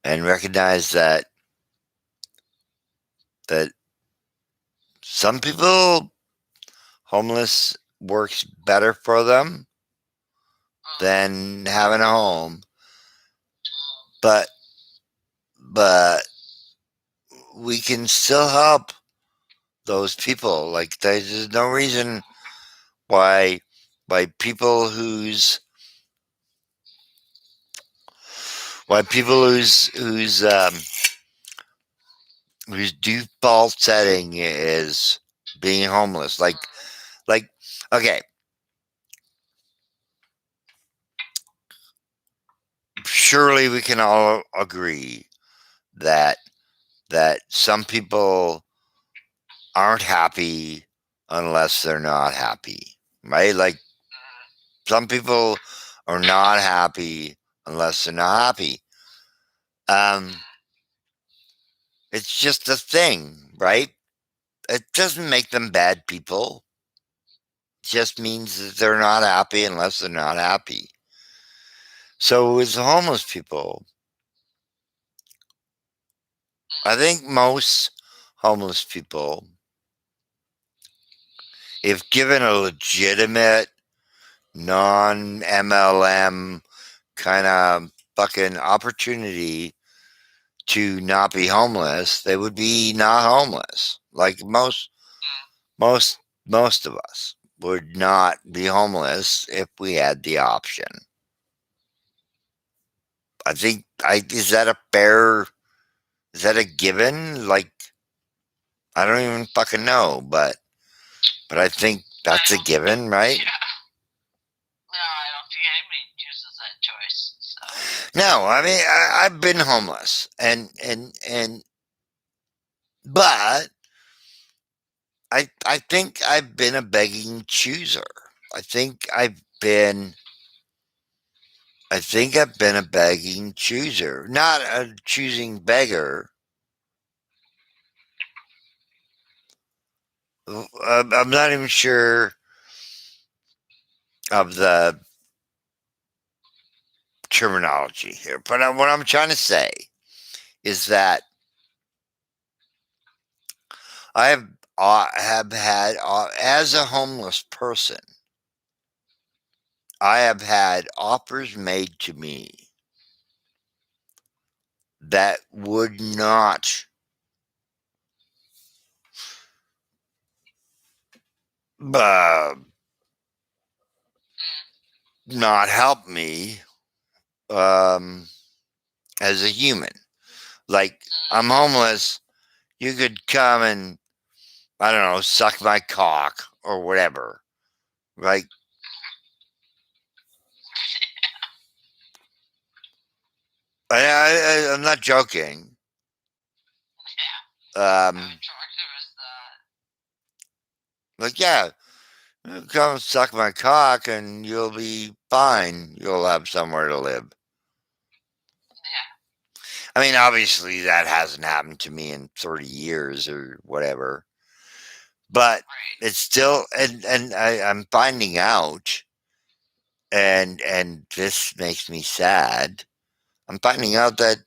and recognize that some people, homeless works better for them than having a home, but we can still help those people. Like, there's no reason why people whose default setting is being homeless. Like, okay, surely we can all agree that some people aren't happy unless they're not happy, right? Like, some people or not happy unless they're not happy. It's just a thing, right? It doesn't make them bad people. It just means that they're not happy unless they're not happy. So with homeless people, I think most homeless people, if given a legitimate, non MLM kind of fucking opportunity to not be homeless, they would be not homeless. Like most most of us would not be homeless if we had the option. I think is that a fair, is that a given? Like, I don't even fucking know, but I think that's a given, right? Yeah. No, I don't think anybody chooses that choice. So. No, I mean I've been homeless, and but I think I've been a begging chooser. I think I've been a begging chooser, not a choosing beggar. I'm not even sure of the terminology here, but what I'm trying to say is that I have had as a homeless person, I have had offers made to me that would uh, not help me as a human. Like, I'm homeless. You could come and, I don't know, suck my cock or whatever. Like, I'm not joking. Like, yeah, come and suck my cock and you'll be fine. You'll have somewhere to live. I mean, obviously, that hasn't happened to me in 30 years or whatever. But it's still, and I'm finding out, and this makes me sad. I'm finding out that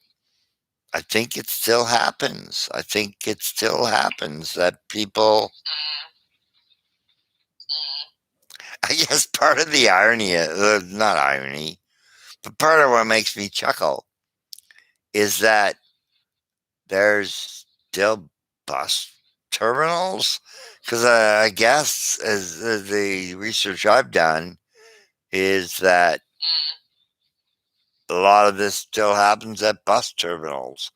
I think it still happens. I think it still happens that people. I guess part of the irony, not irony, but part of what makes me chuckle is that there's still bus terminals. Because I guess, as the research I've done, is that a lot of this still happens at bus terminals.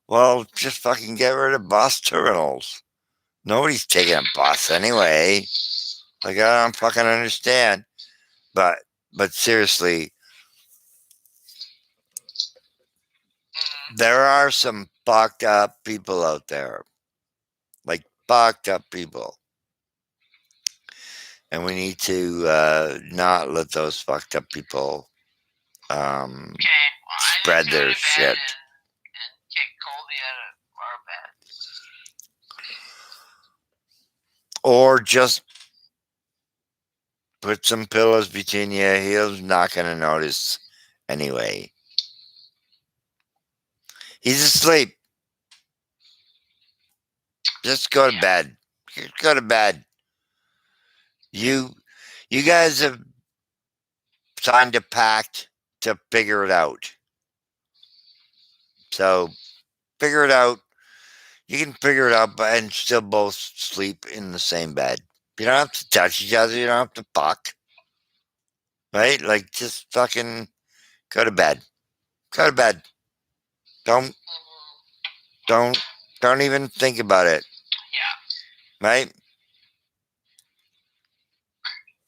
Well, just fucking get rid of bus terminals. Nobody's taking a bus anyway. Like, I don't fucking understand. But seriously, there are some fucked up people out there. Like, fucked up people. And we need to not let those fucked up people spread their shit. And kick Colby out of our bed. Or just put some pillows between you. He's not going to notice anyway. He's asleep. Just go to bed. Just go to bed. You guys have signed a pact to figure it out. So figure it out. You can figure it out and still both sleep in the same bed. You don't have to touch each other. You don't have to fuck. Right? Like, just fucking go to bed. Go to bed. Don't even think about it. Yeah. Right?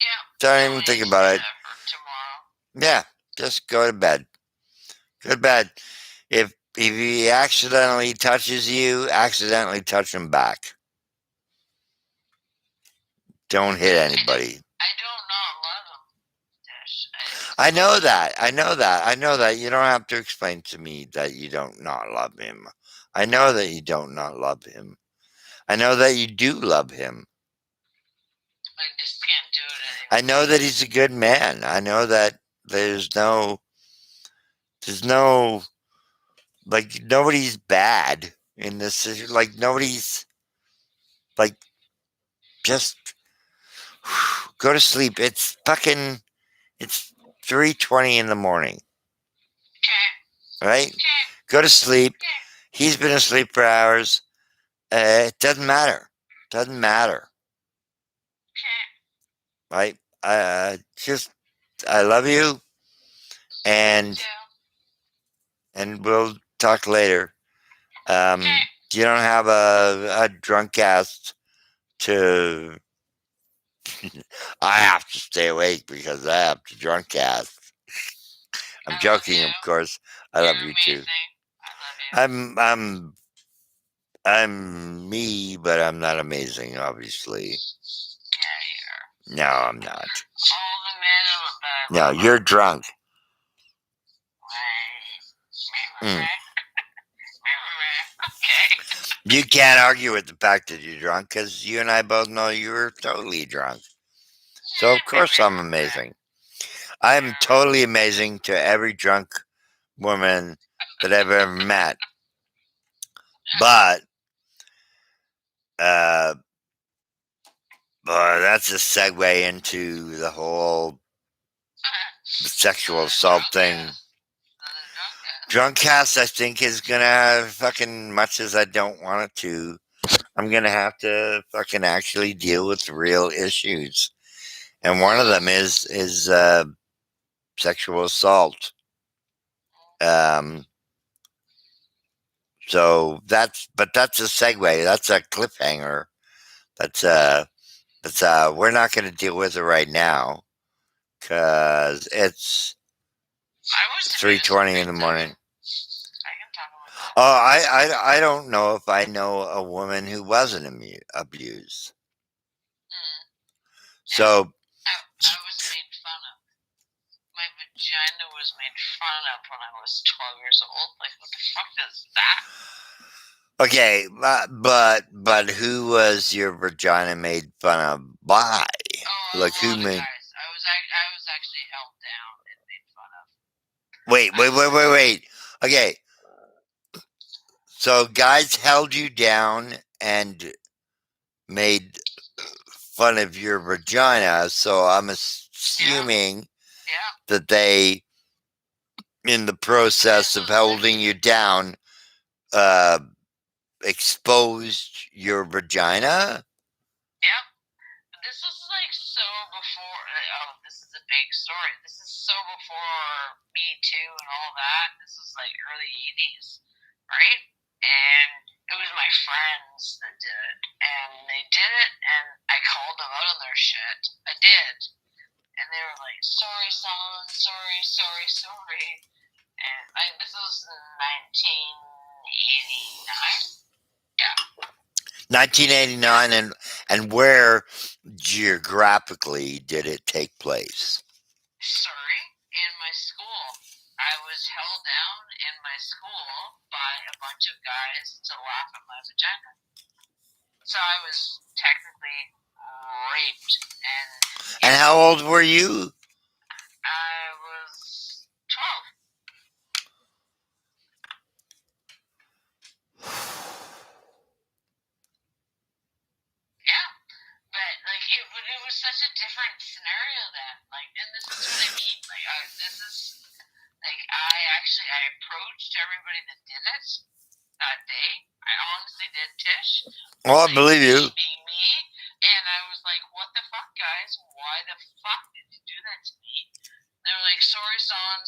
Yeah. Don't even think about it. Yeah. Just go to bed. Go to bed. If he accidentally touches you, accidentally touch him back. Don't hit anybody. I don't not love him. I know that. I know that. I know that. You don't have to explain to me that you don't not love him. I know that you don't not love him. I know that you do love him. I just can't do it anymore. I know that he's a good man. I know that there's no, like, nobody's bad in this. Like, nobody's, like, just go to sleep. It's 3:20 in the morning, Okay. right? Okay. Go to sleep. Okay. He's been asleep for hours. It doesn't matter. Doesn't matter, Okay. right? I love you, Me and too. we'll talk later. Okay. You don't have a drunk ass to. I have to stay awake because I have to drunk ass. I'm I love joking, you. of course. I You're love you too. amazing. I love you. I'm me, but I'm not amazing, obviously. Yeah, you are. No, I'm not. All the men are No, you're drunk. Mm. Okay. You can't argue with the fact that you're drunk because you and I both know you're totally drunk. So of course I'm amazing. I'm totally amazing to every drunk woman that I've ever met. But that's a segue into the whole sexual assault thing. DrunkAssed, I think, is gonna fucking, much as I don't want it to, I'm gonna have to fucking actually deal with real issues, and one of them is sexual assault. So that's a segue. That's a cliffhanger. That's we're not gonna deal with it right now because it's 3:20 in the morning. Oh, I don't know if I know a woman who wasn't abused. So I was made fun of. My vagina was made fun of when I was 12 years old. Like, what the fuck is that? okay, but who was your vagina made fun of by? Oh, Like who made? guys. I was actually held down and made fun of. Wait. Okay. So guys held you down and made fun of your vagina. So I'm assuming that they, in the process of holding you down, exposed your vagina. Yep. This was like so before. Oh, this is a big story. This is so before Me Too and all that. This was like early 80s, right? And it was my friends that did it. And they did it, and I called them out on their shit. I did. And they were like, sorry, son, sorry. And like, this was 1989. Yeah. 1989, and where geographically did it take place? Sorry, in my school. I was held down in my school by a bunch of guys to laugh at my vagina. So I was technically raped. And how old were you? I was 12. Yeah, but like it was such a different scenario then. Like, and this is what I mean. Like, this is like I approached everybody that did it that day. I honestly did, Tish. Well, I believe you. Being me, and I was like, "What the fuck, guys? Why the fuck did you do that to me?" They were like, sorry, son,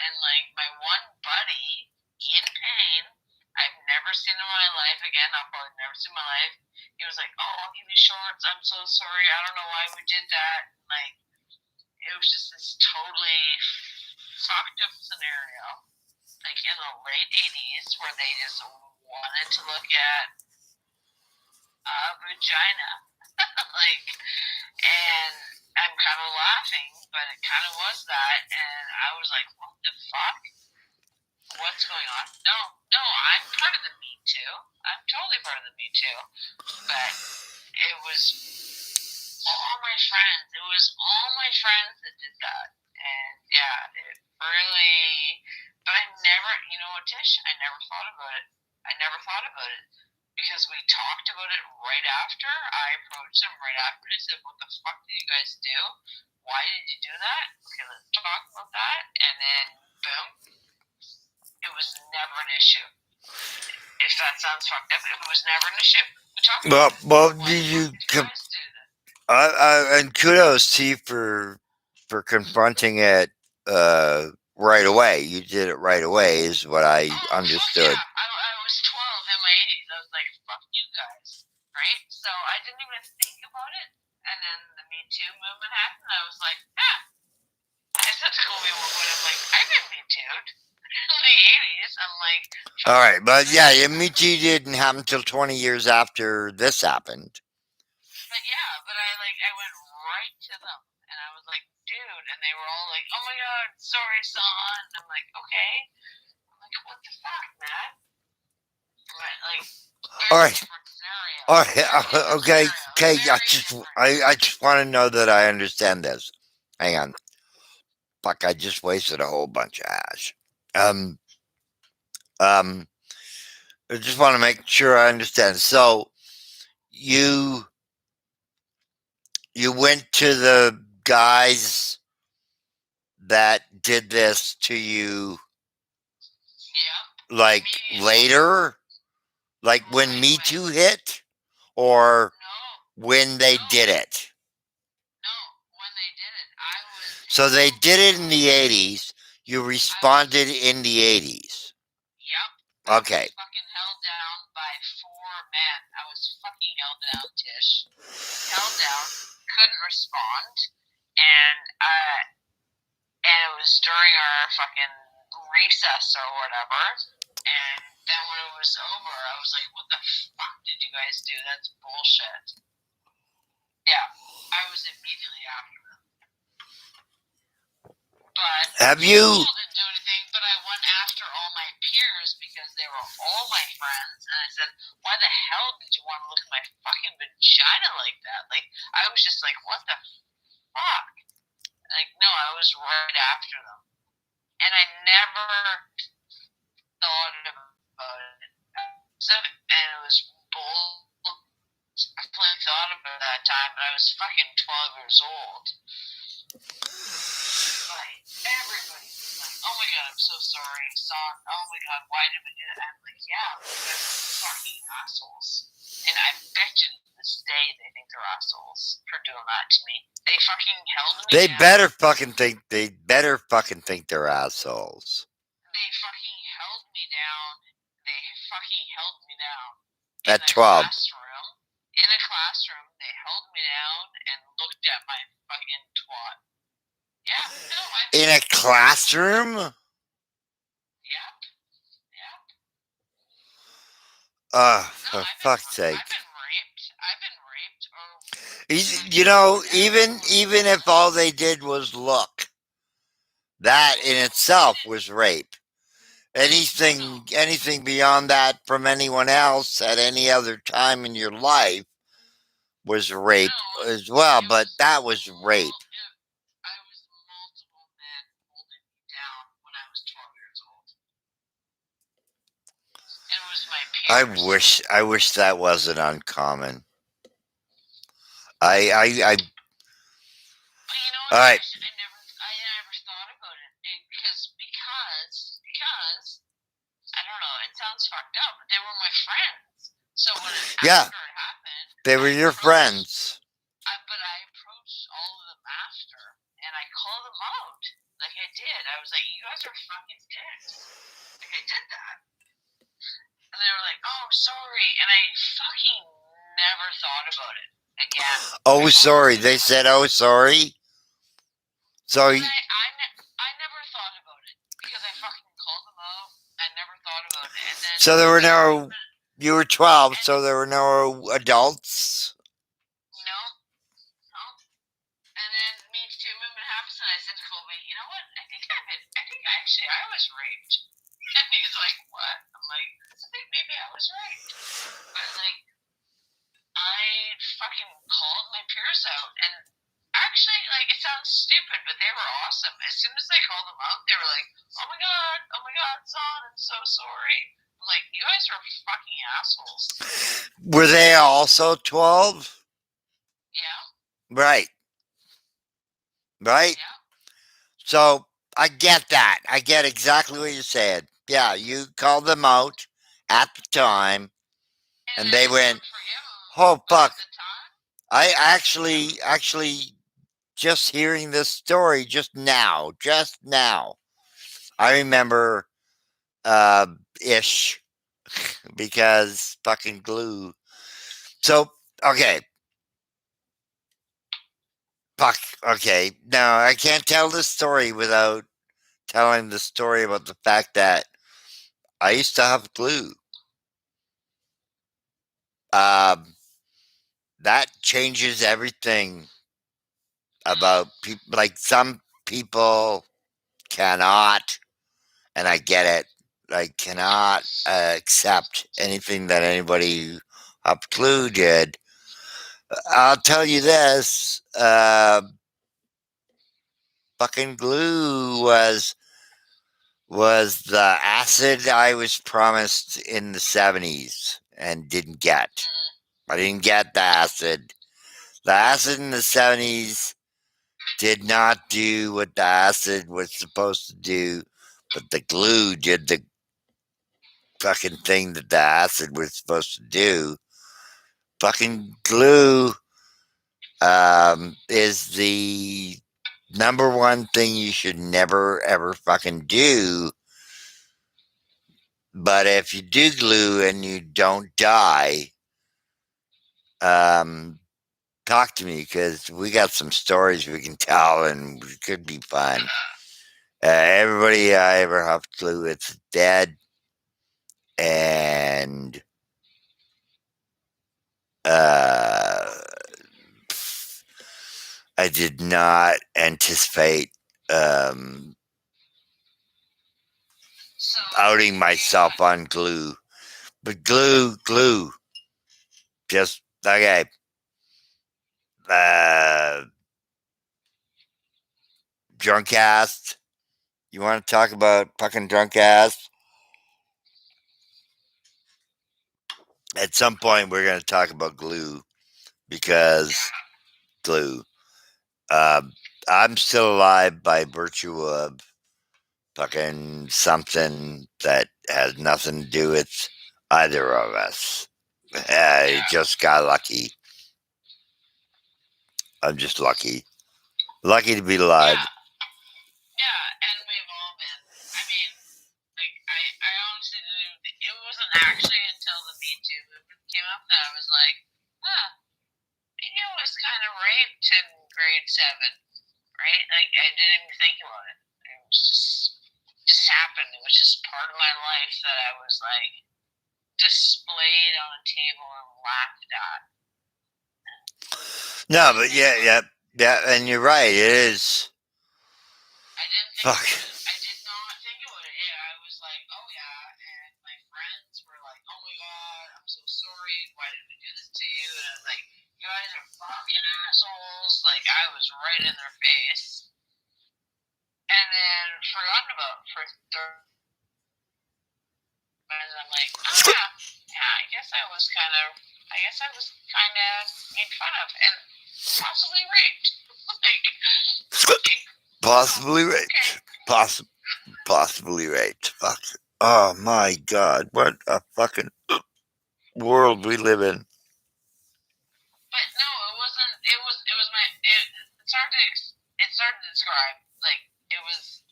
and like my one buddy in pain, I've never seen in my life again. I'll probably never see in my life. He was like, "Oh, I'll give you shorts. I'm so sorry. I don't know why we did that." And like, it was just this totally fucked up scenario, like in the late 80s, where they just wanted to look at a vagina, like, and I'm kind of laughing laughing, but it kind of was that, and I was like, what the fuck? What's going on? No, I'm part of the Me Too. I'm totally part of the Me Too. But it was all my friends. It was all my friends that did that. And yeah, it really. But I never, you know what, Tish? I never thought about it. Because we talked about it right after. I approached them right after. I said, what the fuck did you guys do? Why did you do that? Okay, let's talk about that. And then, boom. It was never an issue. If that sounds fucked up, it was never an issue. We talked about it. Well, Why did you guys do and that? kudos to you for confronting it right away. You did it right away, is what I understood. Yeah, I was 12 in my 80s. I was like, fuck you guys, right? So I didn't even think about it. And then the Me Too movement happened. I was like, I said to Colby one point, I'm like, I've been Me Too'd in the 80s. I'm like, all right, but yeah, Me Too didn't happen until 20 years after this happened. But yeah, I went right to them, and I was like, dude, and they were all like, oh my god, sorry, son. I'm like, okay. I'm like, what the fuck, man? But like, all right, different scenario. all right, okay. I just want to know that I understand this. Hang on. Fuck, I just wasted a whole bunch of hash. I just want to make sure I understand. So you went to the guys that did this to you, like later, like when Me Too hit, or when they did it? No, when they did it. So they did it in the 80s. You responded in the 80s. Yep. Okay. I was fucking held down by 4 men. I was fucking held down, Tish. Held down, couldn't respond, and it was during our fucking recess or whatever. And then when it was over, I was like, "What the fuck did you guys do? That's bullshit." Yeah, I was immediately after them. But have you? Didn't do anything, but I went after all my peers because they were all my friends, and I said, "Why the hell did you want to look at my fucking vagina like that?" Like, I was just like, "What the fuck?" Like, no, I was right after them, and I never thought about it. And it was bull. I definitely thought about that time, but I was fucking 12 years old. Like, everybody was like, "Oh my god, I'm so sorry, son. Oh my god, why did we do that?" I'm like, yeah, because they're fucking assholes. And I bet you to this day they think they're assholes for doing that to me. They fucking held me They down. better fucking think they're assholes. They fucking held me down. At 12. In a classroom, they held me down and looked at my fucking twat. Yeah, no, in a classroom? Yep. For fuck's sake. I've been raped. You know, even if all they did was look, that in itself was rape. Anything beyond that from anyone else at any other time in your life was rape as well, but that was rape. I was multiple men holding me down when I was 12 years old. It was my peers. I wish that wasn't uncommon. I But you know what? all right. I never thought about it because I don't know. It sounds fucked up. But they were my friends. So when after it happened, they were your friends. But I approached all of them after, and I called them out like I did. I was like, "You guys are fucking dicks." Like I did that, and they were like, "Oh, sorry," and I fucking never thought about it again. Oh, sorry. They said, "Oh, sorry." So I never thought about it because I fucking called them out. I never thought about it. And then so there were no. You were 12, so there were no adults. No. And then Me Too movement said to Colby, you know what? I think I was raped. And he's like, what? I'm like, I think maybe I was raped. But like, I fucking called my peers out, and actually, like, it sounds stupid, but they were awesome. As soon as I called them out, they were like, oh my god, son, I'm so sorry. I'm like, you guys are fucking assholes. Were they also 12? Yeah. Right. Right? Yeah. So I get that. I get exactly what you said. Yeah, you called them out at the time, and they went, oh, fuck. I actually, just hearing this story just now, I remember, ish, because fucking glue. So, okay. Fuck, okay. Now, I can't tell this story without telling the story about the fact that I used to have glue. That changes everything about people. Like, some people cannot, and I get it, like, cannot accept anything that anybody up glue did. I'll tell you this, fucking glue was the acid I was promised in the 70s and didn't get. I didn't get the acid. The acid in the 70s did not do what the acid was supposed to do, but the glue did the fucking thing that the acid was supposed to do. Fucking glue is the number one thing you should never ever fucking do. But if you do glue and you don't die, talk to me, because we got some stories we can tell and it could be fun. Everybody I ever have glue with is dead, and I did not anticipate outing myself on glue. But glue, just okay. DrunkAssed. You want to talk about fucking DrunkAssed? At some point, we're going to talk about glue, because glue. I'm still alive by virtue of fucking something that has nothing to do with either of us. I just got lucky. I'm just lucky. Lucky to be alive. Yeah, and we've all been. I mean, like, I honestly didn't. It wasn't actually until the Me Too movement came up that I was like, maybe I was kind of raped in grade 7, right? Like, I didn't even think about it. It was just happened. It was just part of my life that I was like displayed on a table and laughed at. No, but yeah, and you're right. It is. I didn't think. Fuck. I did not think about it. Yeah, I was like, oh yeah, and my friends were like, oh my god, I'm so sorry. Why did we do this to you? And I was like, you guys are fucking assholes. Like, I was right in their face, and then forgotten about it for and I'm like, oh yeah, I guess I was kind of made fun of and possibly raped. Possibly raped. Possibly raped. Fuck. Oh my god, what a fucking world we live in. But no, it wasn't. It was my. It's hard to describe. Like, it was.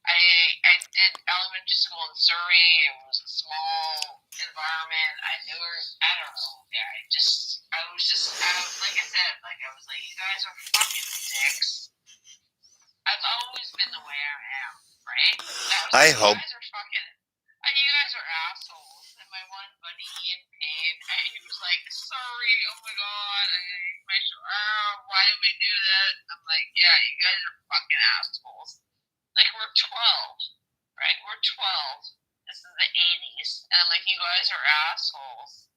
I did elementary school in Surrey. It was a small environment. I don't know. Yeah, I was like I said, like, I was like, you guys are fucking dicks. I've always been the way I am, right? I hope. You guys are assholes. And my one buddy, Ian Payne, he was like, sorry, oh my god, why why do we do that? I'm like, yeah, you guys are fucking assholes. Like, we're 12, right? We're 12. This is the 80s. And I'm like, you guys are assholes.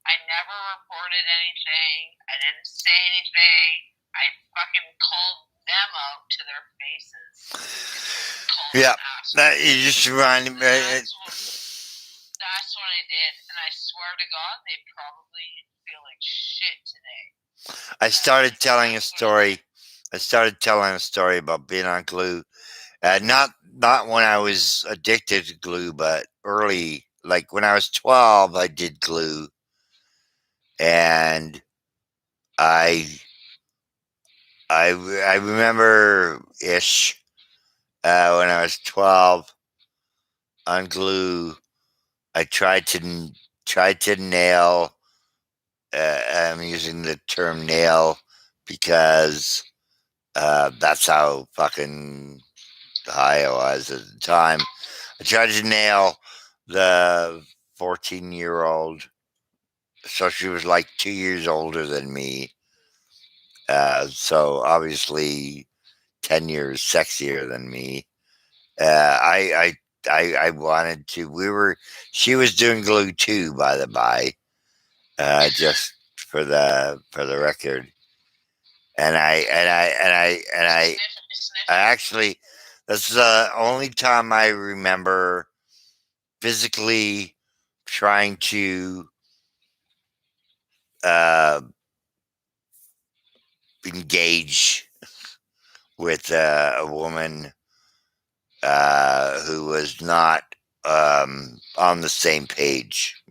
I never reported anything. I didn't say anything. I fucking called them out to their faces. Yeah, you just reminded me. That's what I did, and I swear to God, they probably feel like shit today. I started telling a story. I started telling a story about being on glue. Not when I was addicted to glue, but early, like when I was 12, I did glue, and I remember ish when I was 12 on glue. I tried to nail. I'm using the term nail because that's how fucking high I was at the time. I tried to nail the 14-year-old, so she was like 2 years older than me. So obviously 10 years sexier than me. I wanted to. She was doing glue too, by the by. Just for the record. And I actually, that's the only time I remember physically trying to engage with a woman who was not on the same page.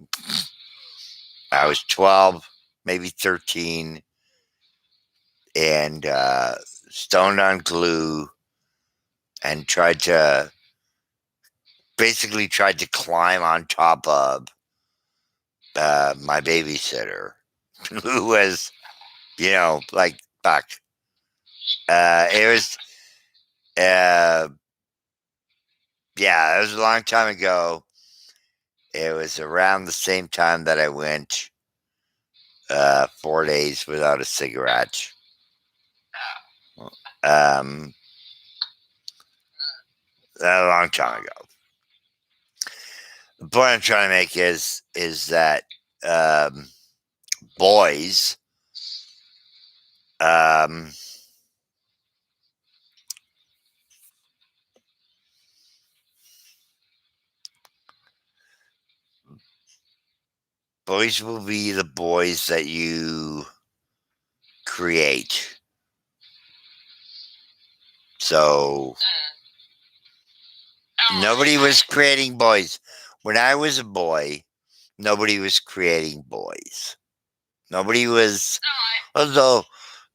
I was 12, maybe 13, and stoned on glue, and basically tried to climb on top of my babysitter, who was, like, fuck. It was, yeah, it was a long time ago. It was around the same time that I went 4 days without a cigarette. A long time ago. The point I'm trying to make is that boys boys will be the boys that you create. So nobody was creating boys. When I was a boy, nobody was creating boys. Nobody was. Although,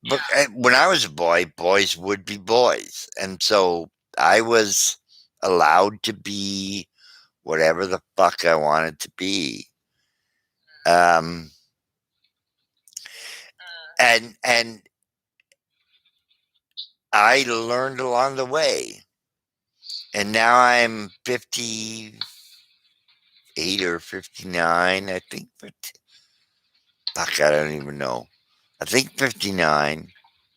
but when I was a boy, boys would be boys, and so I was allowed to be whatever the fuck I wanted to be. And I learned along the way, and now I'm 58 or 59, I think. Fuck, I don't even know. I think 59,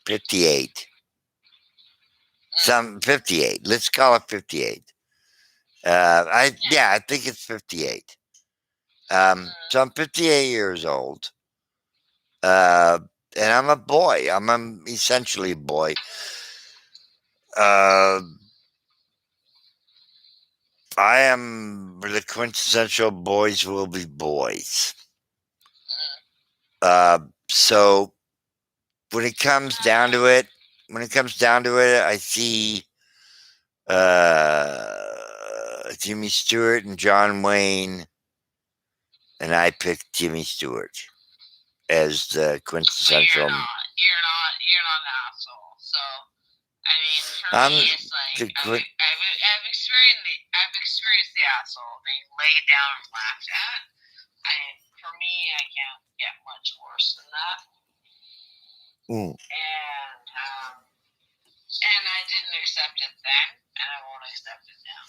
58. 58. Let's call it 58. I think it's 58. So I'm 58 years old. And I'm a boy. I'm essentially a boy. I am the quintessential boys will be boys. So when it comes down to it, I see Jimmy Stewart and John Wayne, and I picked Jimmy Stewart as the quintessential. You're not an asshole. So I mean, for me, it's like I've experienced the asshole being laid down and laughed at. For me, I can't get much worse than that. And I didn't accept it then, and I won't accept it now.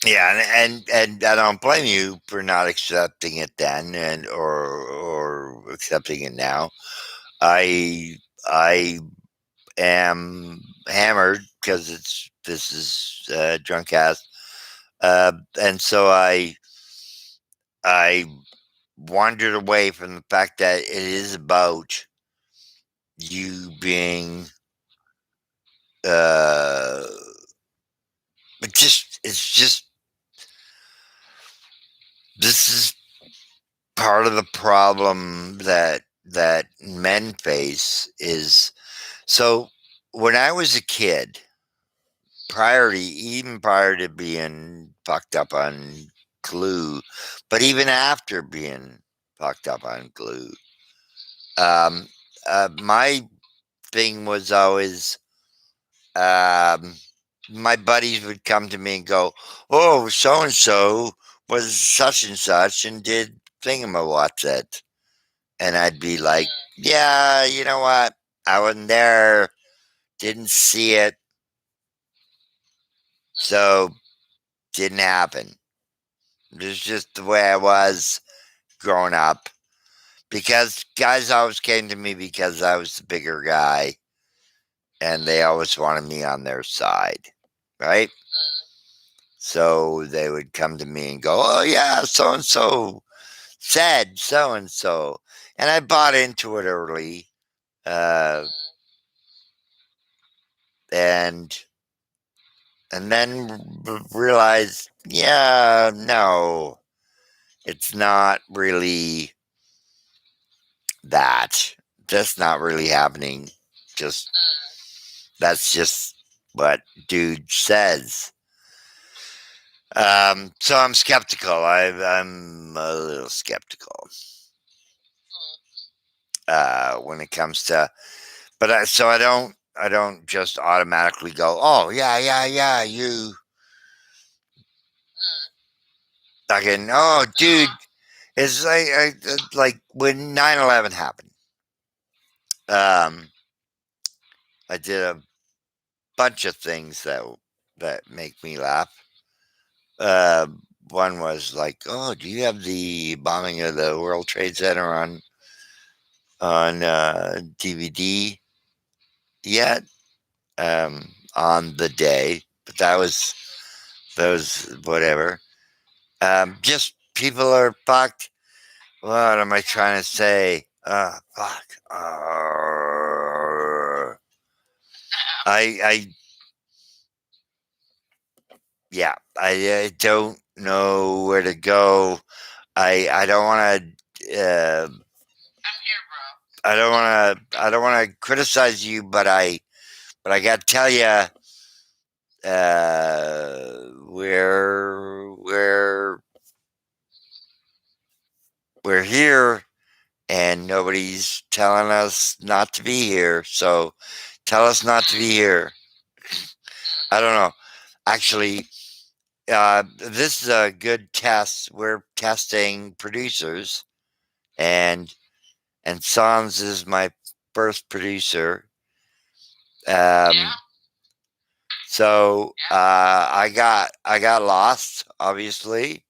And I don't blame you for not accepting it then, or accepting it now. I am hammered because this is drunk ass, and so I wandered away from the fact that it is about you being uh it's just this is part of the problem that men face is so when I was a kid, prior to being fucked up on glue, but even after being fucked up on glue, um, my thing was always um, my buddies would come to me and go, "Oh, so and so was such and such and did thingamawat's it," and I'd be like, "Yeah, you know what? I wasn't there, didn't see it, so didn't happen." It's just the way I was growing up. Because guys always came to me because I was the bigger guy and they always wanted me on their side, right? So they would come to me and go, "Oh, yeah, so and so said so and so." And I bought into it early. Uh, and and then realized, yeah, no, it's not really that. That's not really happening. Just that's just what dude says. So I'm skeptical. I'm a little skeptical when it comes to, but I don't just automatically go, oh yeah, you fucking, oh dude, it's like when 9/11 happened. Um, I did a bunch of things that make me laugh. Uh, One was like, "Oh, do you have the bombing of the World Trade Center on DVD yet?" On the day, but that was whatever. Just people are fucked. What am I trying to say? Fuck. I yeah, I don't know where to go. I don't want to. I'm here, bro. I don't want to criticize you, but I got to tell you, we're here, and nobody's telling us not to be here. So tell us not to be here. I don't know. Actually, this is a good test. We're testing producers, and Sans is my first producer. Yeah. So I got lost, obviously.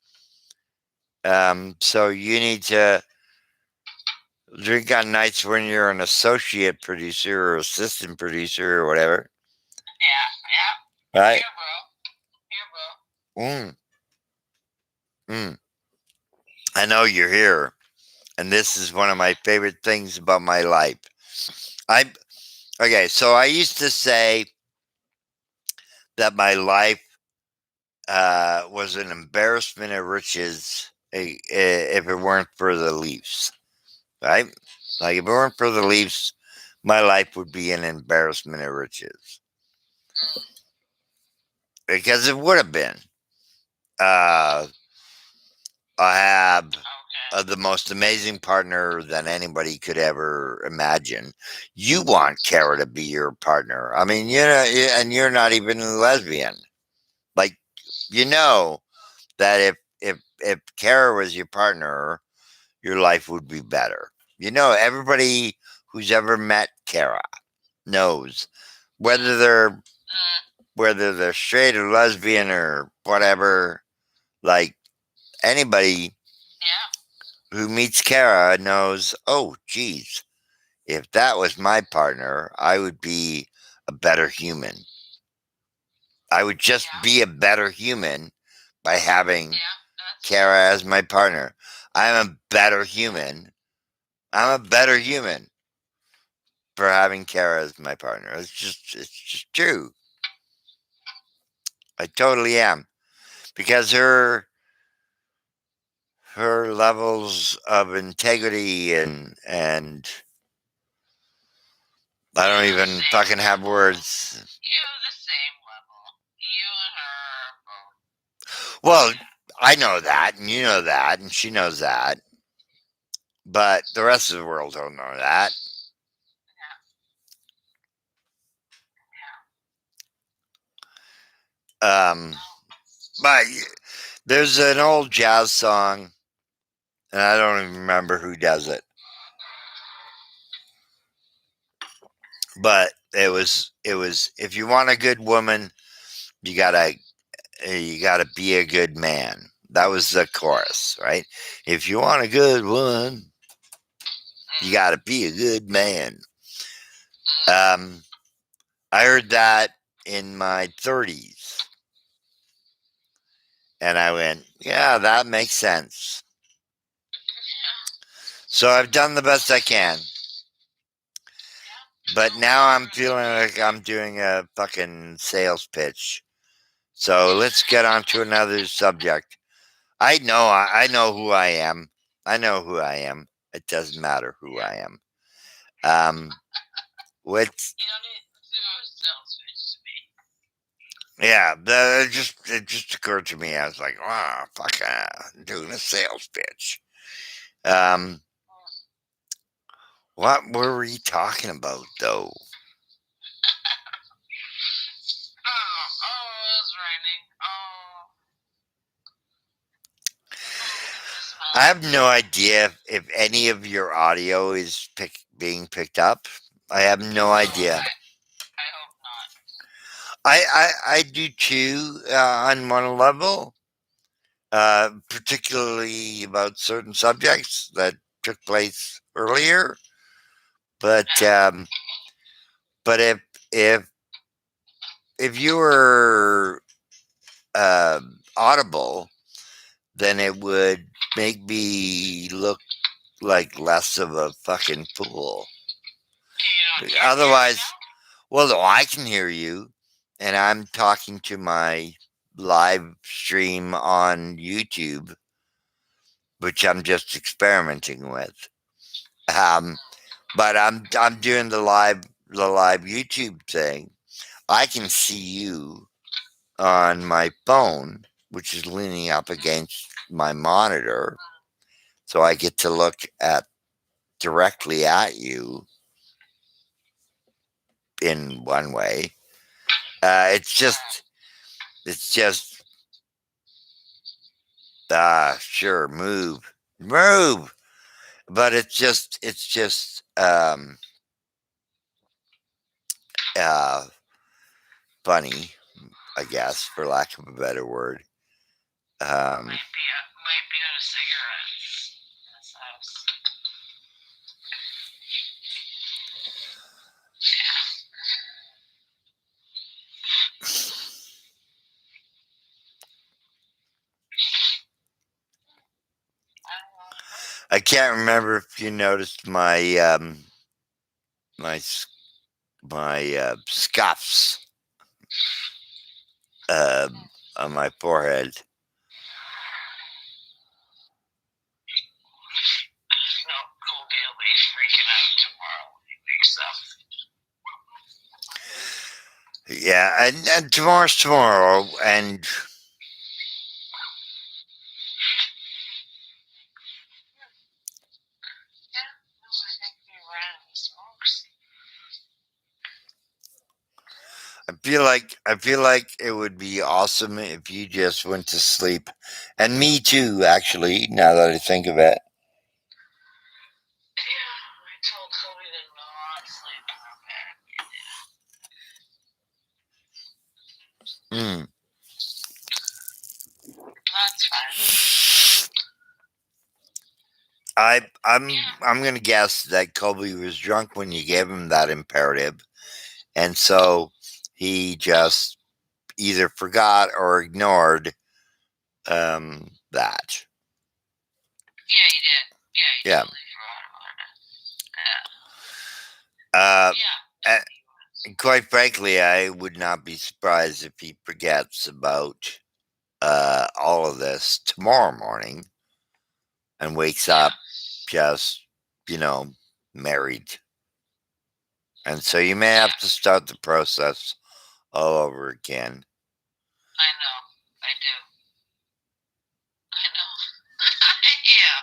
So you need to drink on nights when you're an associate producer or assistant producer or whatever, Yeah. right? Here, bro. Here, bro. Mm, mm. I know you're here, and this is one of my favorite things about my life. I Okay, so I used to say that my life was an embarrassment of riches if it weren't for the Leafs, right? Like if it weren't for the Leafs, my life would be an embarrassment of riches because it would have been. Uh, I have Okay. the most amazing partner that anybody could ever imagine. You want Kara to be your partner. I mean, and you're not even a lesbian. Like, you know that if Kara was your partner, your life would be better. You know, everybody who's ever met Kara knows whether they're whether they're straight or lesbian or whatever. Like anybody Yeah. who meets Kara knows, oh, geez, if that was my partner, I would be a better human. I would just be a better human by having Kara as my partner. I'm a better human. I'm a better human for having Kara as my partner. It's just true. I totally am. Because her levels of integrity and I don't even fucking have words. the same level. You and her are both. Well, I know that, and you know that, and she knows that. But the rest of the world don't know that. But there's an old jazz song, and I don't even remember who does it. But it was if you want a good woman, you gotta be a good man. That was the chorus, right? If you want a good one, you gotta be a good man. I heard that in my 30s, and I went, yeah, that makes sense. So I've done the best I can. But now I'm feeling like I'm doing a fucking sales pitch. So let's get on to another subject. I know who I am. I know who I am. It doesn't matter who I am. What? You don't need to do a sales pitch to me. Yeah, it just occurred to me. I was like, wow, fuck, I'm doing a sales pitch. What were we talking about though? Oh, it was raining. I have no idea if any of your audio is being picked up. I have no idea. I hope not. I do too on one level, particularly about certain subjects that took place earlier. But if if if you were audible, then it would make me look like less of a fucking fool. Otherwise, well, no, I can hear you, and I'm talking to my live stream on YouTube, which I'm just experimenting with. But I'm doing the live YouTube thing. I can see you on my phone, which is leaning up against my monitor, so I get to look at directly at you in one way. It's just sure, move, but it's just uh funny, I guess, for lack of a better word. Might be out of cigarettes in this house. I can't remember if you noticed my my scuffs on my forehead. No, Colby will be freaking out tomorrow when he wakes up. Yeah, and tomorrow's tomorrow, and Yeah, no, I think we ran out of smokes. I feel like it would be awesome if you just went to sleep, and me too. Actually, now that I think of it, Yeah, I told Colby to not sleep in our bed. That's fine. I'm gonna guess that Kobe was drunk when you gave him that imperative, and so he just either forgot or ignored that. Yeah, he did. Yeah, he Yeah. totally forgot about it. Uh, Yeah. and quite frankly, I would not be surprised if he forgets about all of this tomorrow morning and wakes up just, married. And so you may have to start the process all over again. I know. I do. I know. Yeah.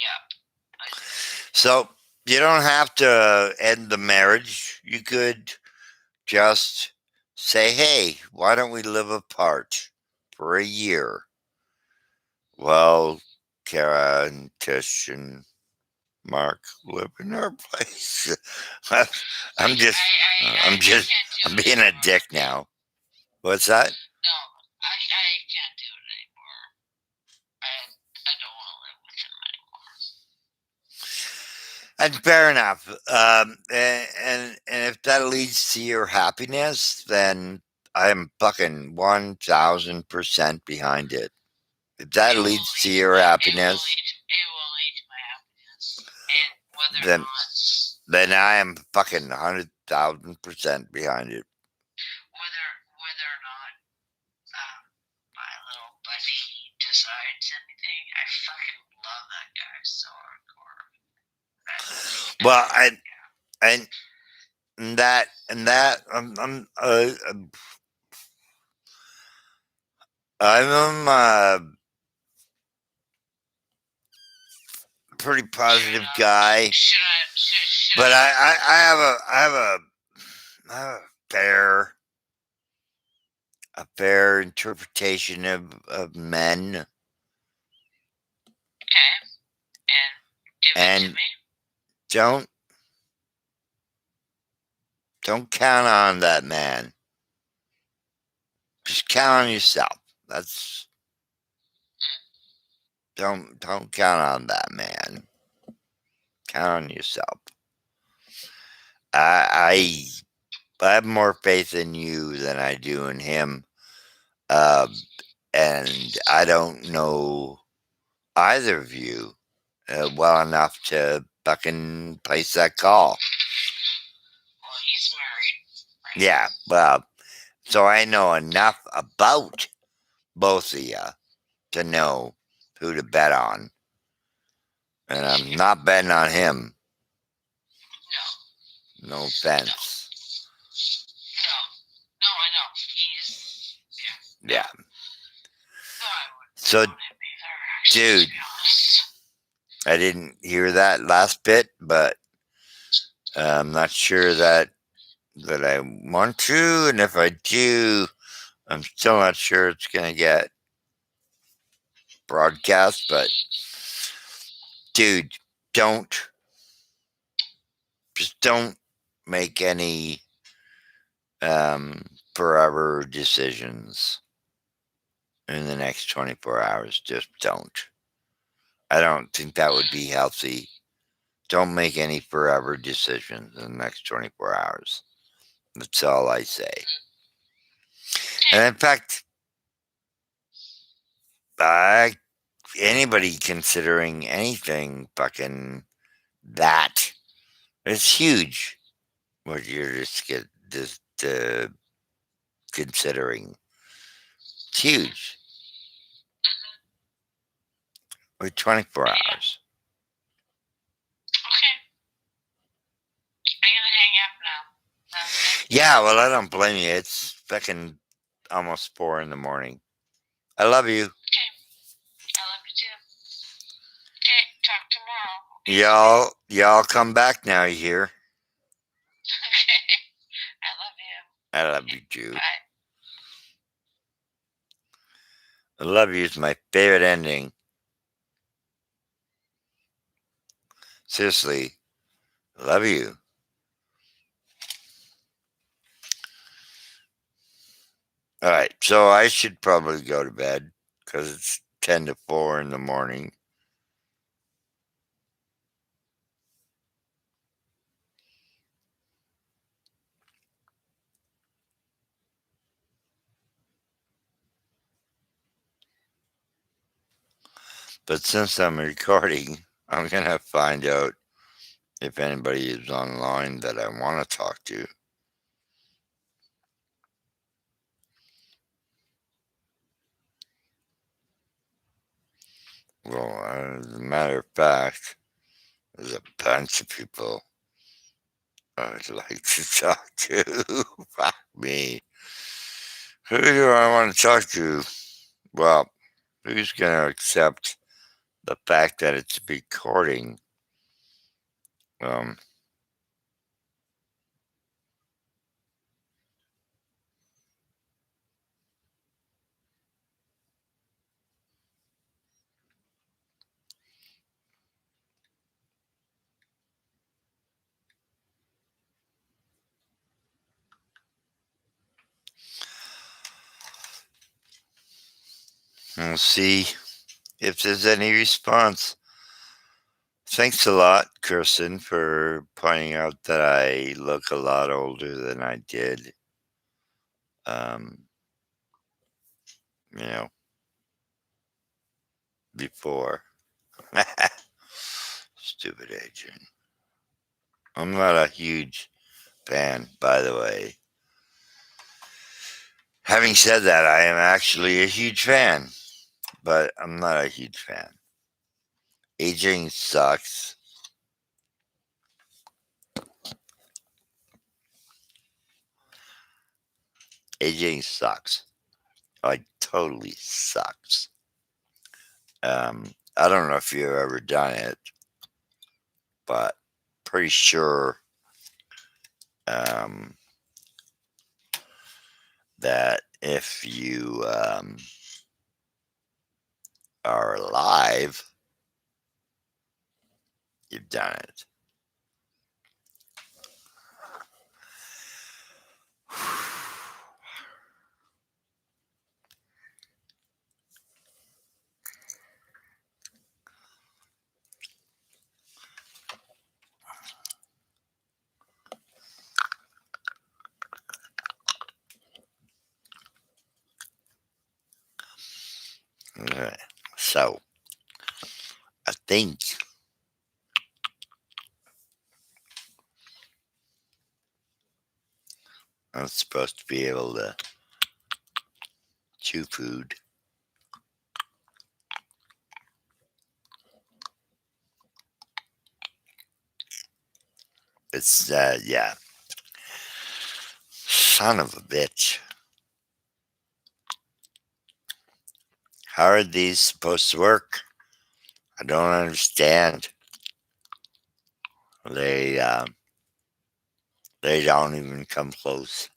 Yep. I do. So you don't have to end the marriage. You could just say, hey, why don't we live apart for a year? Well, Kara and Tish and Mark live in our place. I'm being a dick now. What's that? No, I can't do it anymore. I don't want to live with him anymore. And fair enough. And if that leads to your happiness, then I'm fucking 1,000% behind it. If that leads to your happiness, it will lead to my happiness, and whether then or not I am fucking 100,000% behind it. whether or not my little buddy decides anything, I fucking love that guy so hardcore. Well, I'm a pretty positive guy, but I have a fair interpretation of men. Okay, and give it to me. Don't count on that man. Just count on yourself. Don't count on that man. Count on yourself. I have more faith in you than I do in him. And I don't know either of you well enough to fucking place that call. Well, he's married. Right? Yeah, well, so I know enough about both of you to know who to bet on. And I'm not betting on him. No offense. No, I know. He's Yeah. No, I wouldn't So, want him either, actually, dude, to be honest. I didn't hear that last bit, but I'm not sure that I want to, and if I do, I'm still not sure it's gonna get broadcast. But, dude, just don't make any forever decisions in the next 24 hours. Just don't. I don't think that would be healthy. Don't make any forever decisions in the next 24 hours. That's all I say. And in fact, anybody considering anything fucking that, it's huge what you're just considering. It's huge. We're 24 hours. Okay. I'm gonna hang up now. Yeah, well, I don't blame you. It's fucking almost 4 in the morning. I love you. Okay. I love you too. Okay, talk tomorrow. Y'all come back now, you hear? Okay. I love you. I love you too. Bye. I love you is my favorite ending. Seriously, I love you. All right, so I should probably go to bed because it's 10 to 4 in the morning. But since I'm recording, I'm going to find out if anybody is online that I want to talk to. Well, as a matter of fact, there's a bunch of people I'd like to talk to. Fuck me. Who do I want to talk to? Well, who's going to accept the fact that it's recording? Um, we'll see if there's any response. Thanks a lot, Kirsten, for pointing out that I look a lot older than I did. Um, you know, before. Stupid agent. I'm not a huge fan, by the way. Having said that, I am actually a huge fan, but I'm not a huge fan. Aging sucks. Aging sucks. Like, totally sucks. I don't know if you've ever done it, but pretty sure um, that if you are alive, you've done it. Okay. So, I think I'm supposed to be able to chew food. It's, yeah. Son of a bitch. How are these supposed to work? I don't understand. They, they don't even come close.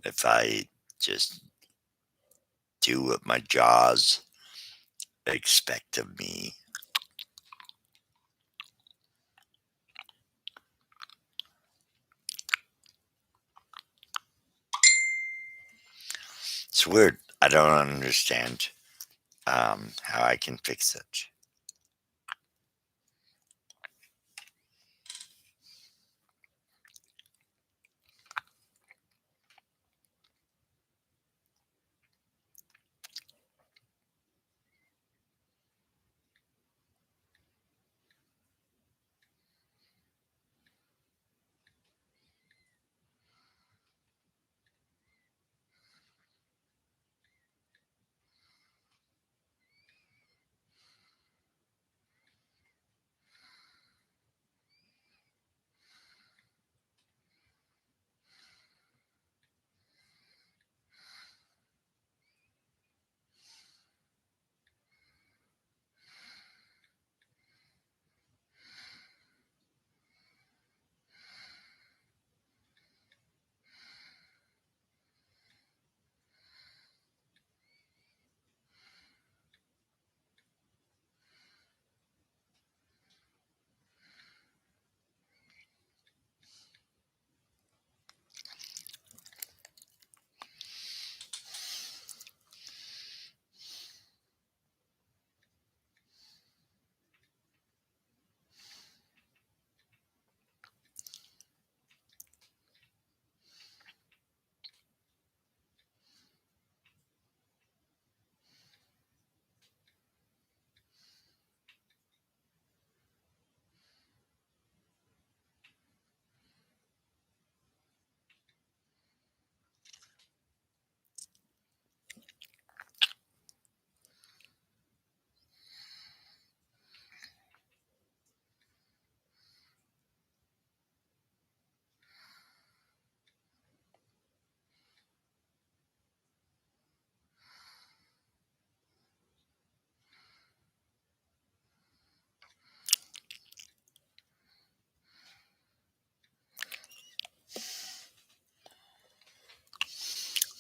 If I just do what my jaws expect of me. It's weird. I don't understand how I can fix it.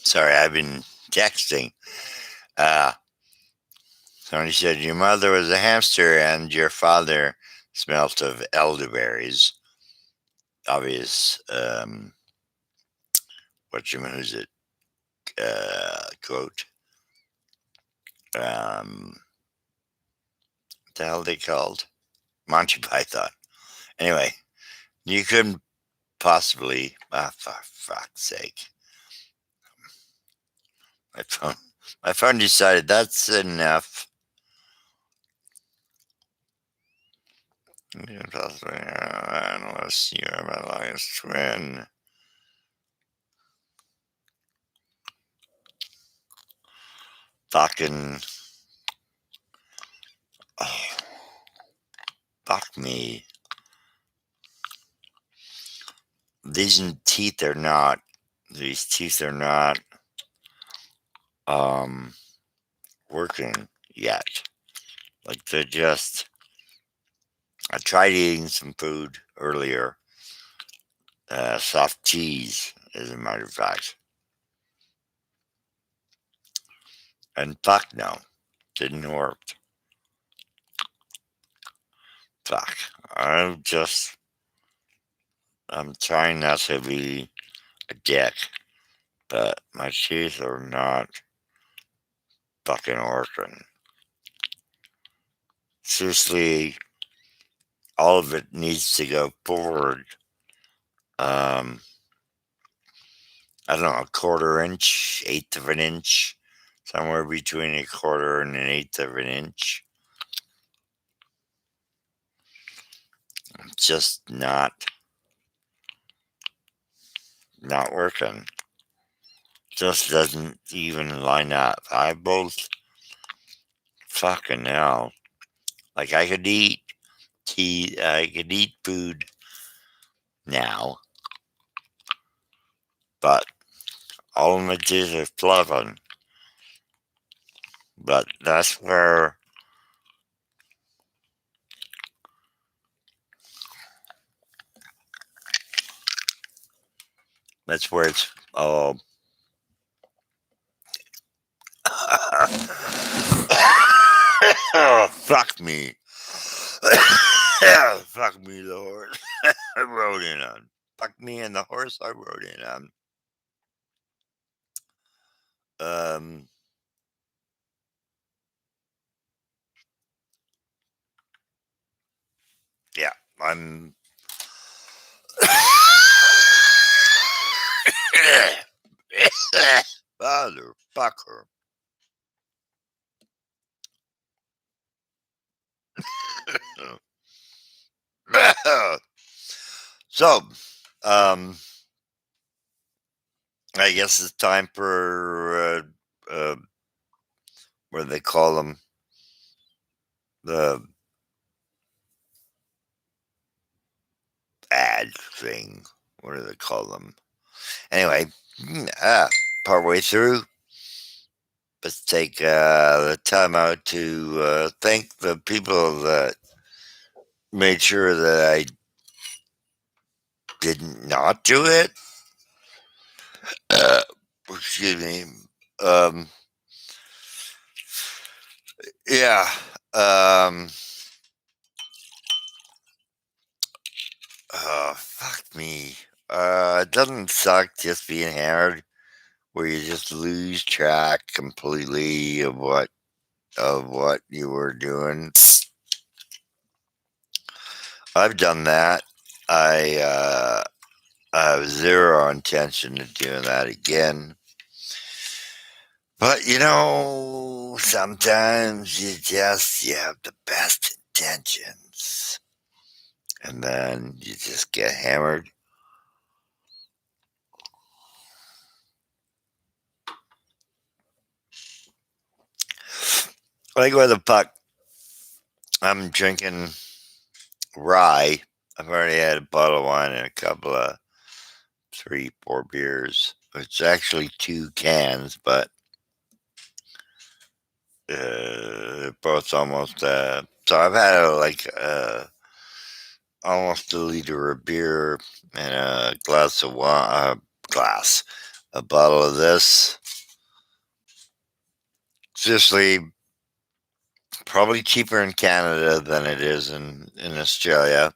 Sorry, I've been texting. Uh, Somebody said your mother was a hamster and your father smelt of elderberries. Obvious. Who's it? Quote. What the hell are they called? Monty Python. Anyway, you couldn't possibly. For fuck's sake. My phone. My phone decided that's enough. Unless you're my longest twin. Fucking. Oh, fuck me. These teeth are not. These teeth are not working yet. Like they're just. I tried eating some food earlier. Soft cheese, as a matter of fact. And fuck no. Didn't work. Fuck. I'm trying not to be a dick, but my teeth are not fucking working. Seriously, all of it needs to go forward. I don't know, a quarter inch, eighth of an inch, somewhere between a quarter and an eighth of an inch. Just not working. Just doesn't even line up. I both fucking hell. Like I could eat I could eat food now, but all of my teeth are fluffing. But that's where it's oh, fuck me. Fuck me, the horse I rode in on. Fuck me and the horse I rode in on. Yeah, I'm. Motherfucker. So, I guess it's time for what do they call them? The ad thing. What do they call them? Anyway, partway through, let's take the time out to thank the people that made sure that I did not do it. Excuse me. Um, yeah. Fuck me. It doesn't suck just being hammered, where you just lose track completely of what you were doing. I've done that. I have zero intention of doing that again. But sometimes you have the best intentions, and then you just get hammered. Like, what the fuck? I'm drinking rye. I've already had a bottle of wine and a couple of 3-4 beers. It's actually 2 cans, but both almost. So I've had almost a liter of beer and a glass of wine. a bottle of this. Seriously, probably cheaper in Canada than it is in Australia.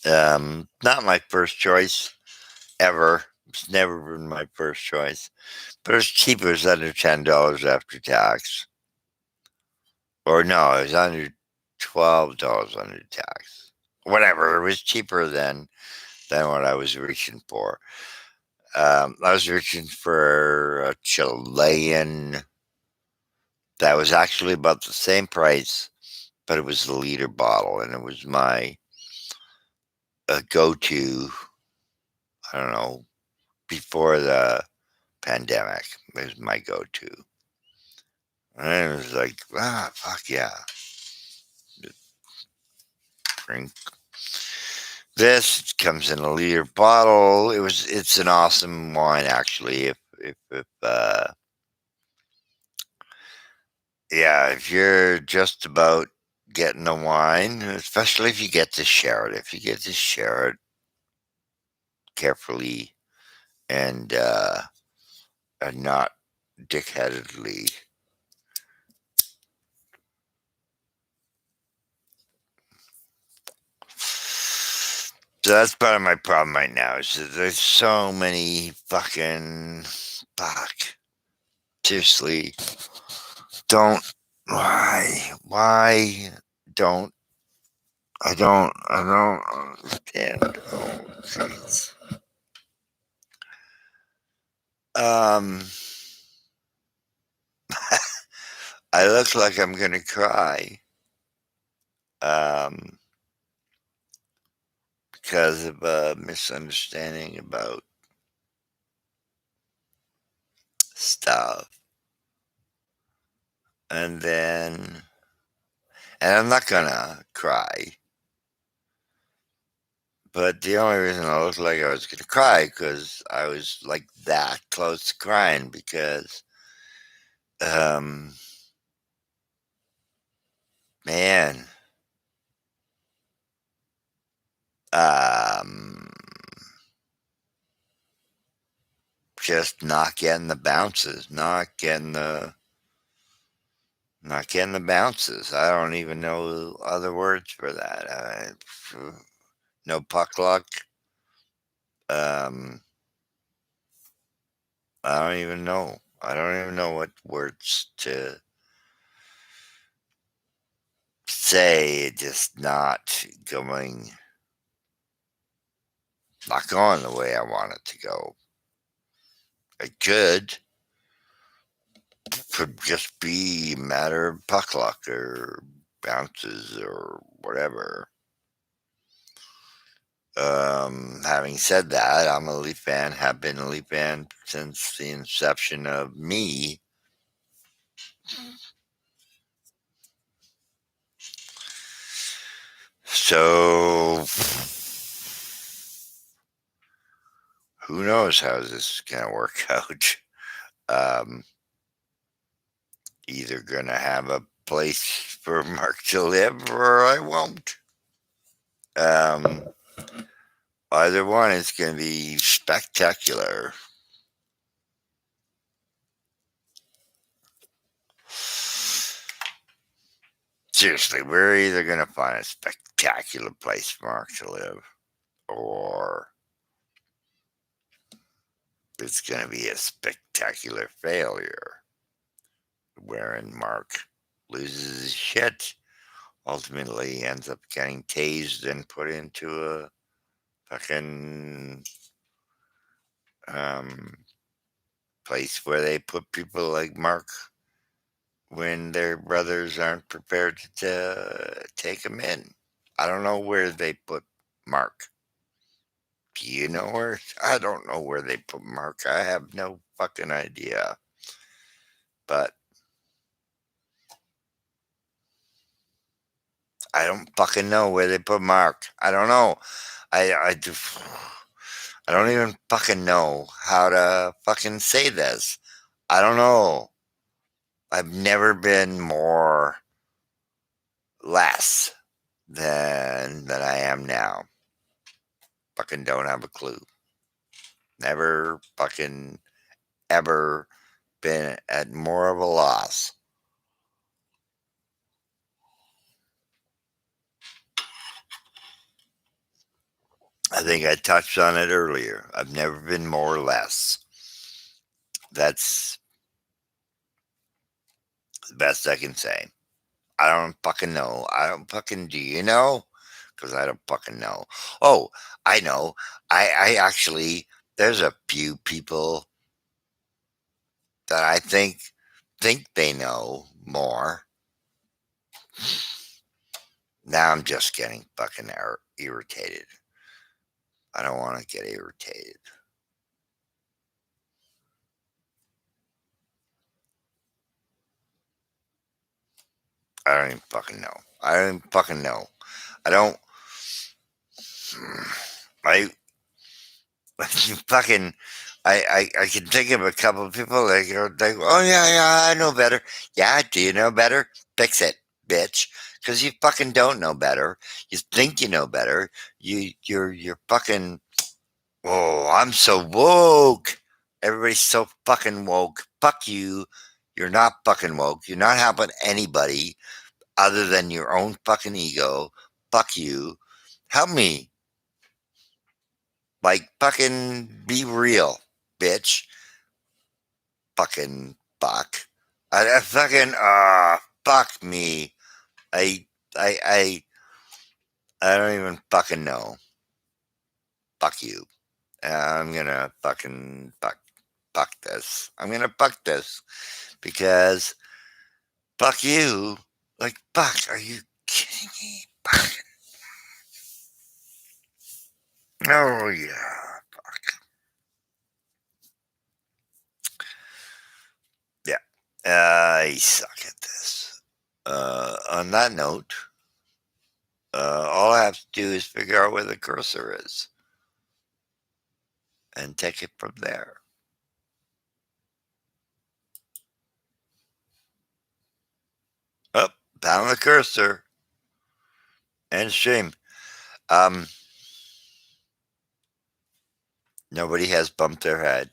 Not my first choice ever. It's never been my first choice. But it's cheaper. It's under $10 after tax. Or no, it was under $12 under tax. Whatever. It was cheaper than what I was reaching for. I was reaching for a Chilean that was actually about the same price, but it was the liter bottle, and it was my go-to. I don't know, before the pandemic. It was my go-to. And it was like, fuck yeah. Drink this. It comes in a liter bottle. It's an awesome wine, actually. If you're just about getting a wine, especially if you get to share it. If you get to share it carefully and not dickheadedly. So that's part of my problem right now. Is that there's so many fucking seriously, don't. Why don't I don't understand. Oh, jeez. I look like I'm gonna cry. Because of a misunderstanding about stuff. And I'm not gonna cry. But the only reason I looked like I was gonna cry because I was like that close to crying because, man, just not getting the bounces, not getting the bounces. I don't even know other words for that. No puck luck. I don't even know. I don't even know what words to say. Just not going the way I want it to go. It could just be a matter of puck luck or bounces or whatever. Having said that, I'm a Leaf fan, have been a Leaf fan since the inception of me. So, who knows how this is going to work out? Either going to have a place for Mark to live or I won't. Either one is going to be spectacular. Seriously, we're either going to find a spectacular place for Mark to live or it's going to be a spectacular failure wherein Mark loses his shit, ultimately ends up getting tased and put into a fucking place where they put people like Mark when their brothers aren't prepared to take him in. I don't know where they put Mark. Do you know where? I don't know where they put Mark. I have no fucking idea. But I don't fucking know where they put Mark. I don't know. I don't even fucking know how to fucking say this. I don't know. I've never been more less than I am now. Fucking don't have a clue. Never fucking ever been at more of a loss. I think I touched on it earlier. I've never been more or less. That's the best I can say. I don't fucking know. I don't fucking. Do you know? Because I don't fucking know. Oh, I know. I actually. There's a few people that I think they know more. Now I'm just getting fucking irritated. I don't want to get irritated. I don't even fucking know. I don't even fucking know. I don't. I fucking. I can think of a couple of people that go, oh yeah, I know better. Yeah, do you know better? Fix it, bitch. Because you fucking don't know better. You think you know better. You're fucking. Oh, I'm so woke. Everybody's so fucking woke. Fuck you. You're not fucking woke. You're not helping anybody other than your own fucking ego. Fuck you. Help me. Like, fucking be real, bitch. Fucking fuck. I fucking, fuck me. I, I, I, I don't even fucking know. Fuck you. I'm gonna fucking fuck this. I'm gonna fuck this because fuck you. Like, fuck, are you kidding me? Fuck. Oh, yeah. Fuck. Yeah. I suck at this. On that note, all I have to do is figure out where the cursor is and take it from there. Oh, found the cursor. And shame. Um, Nobody has bumped their head.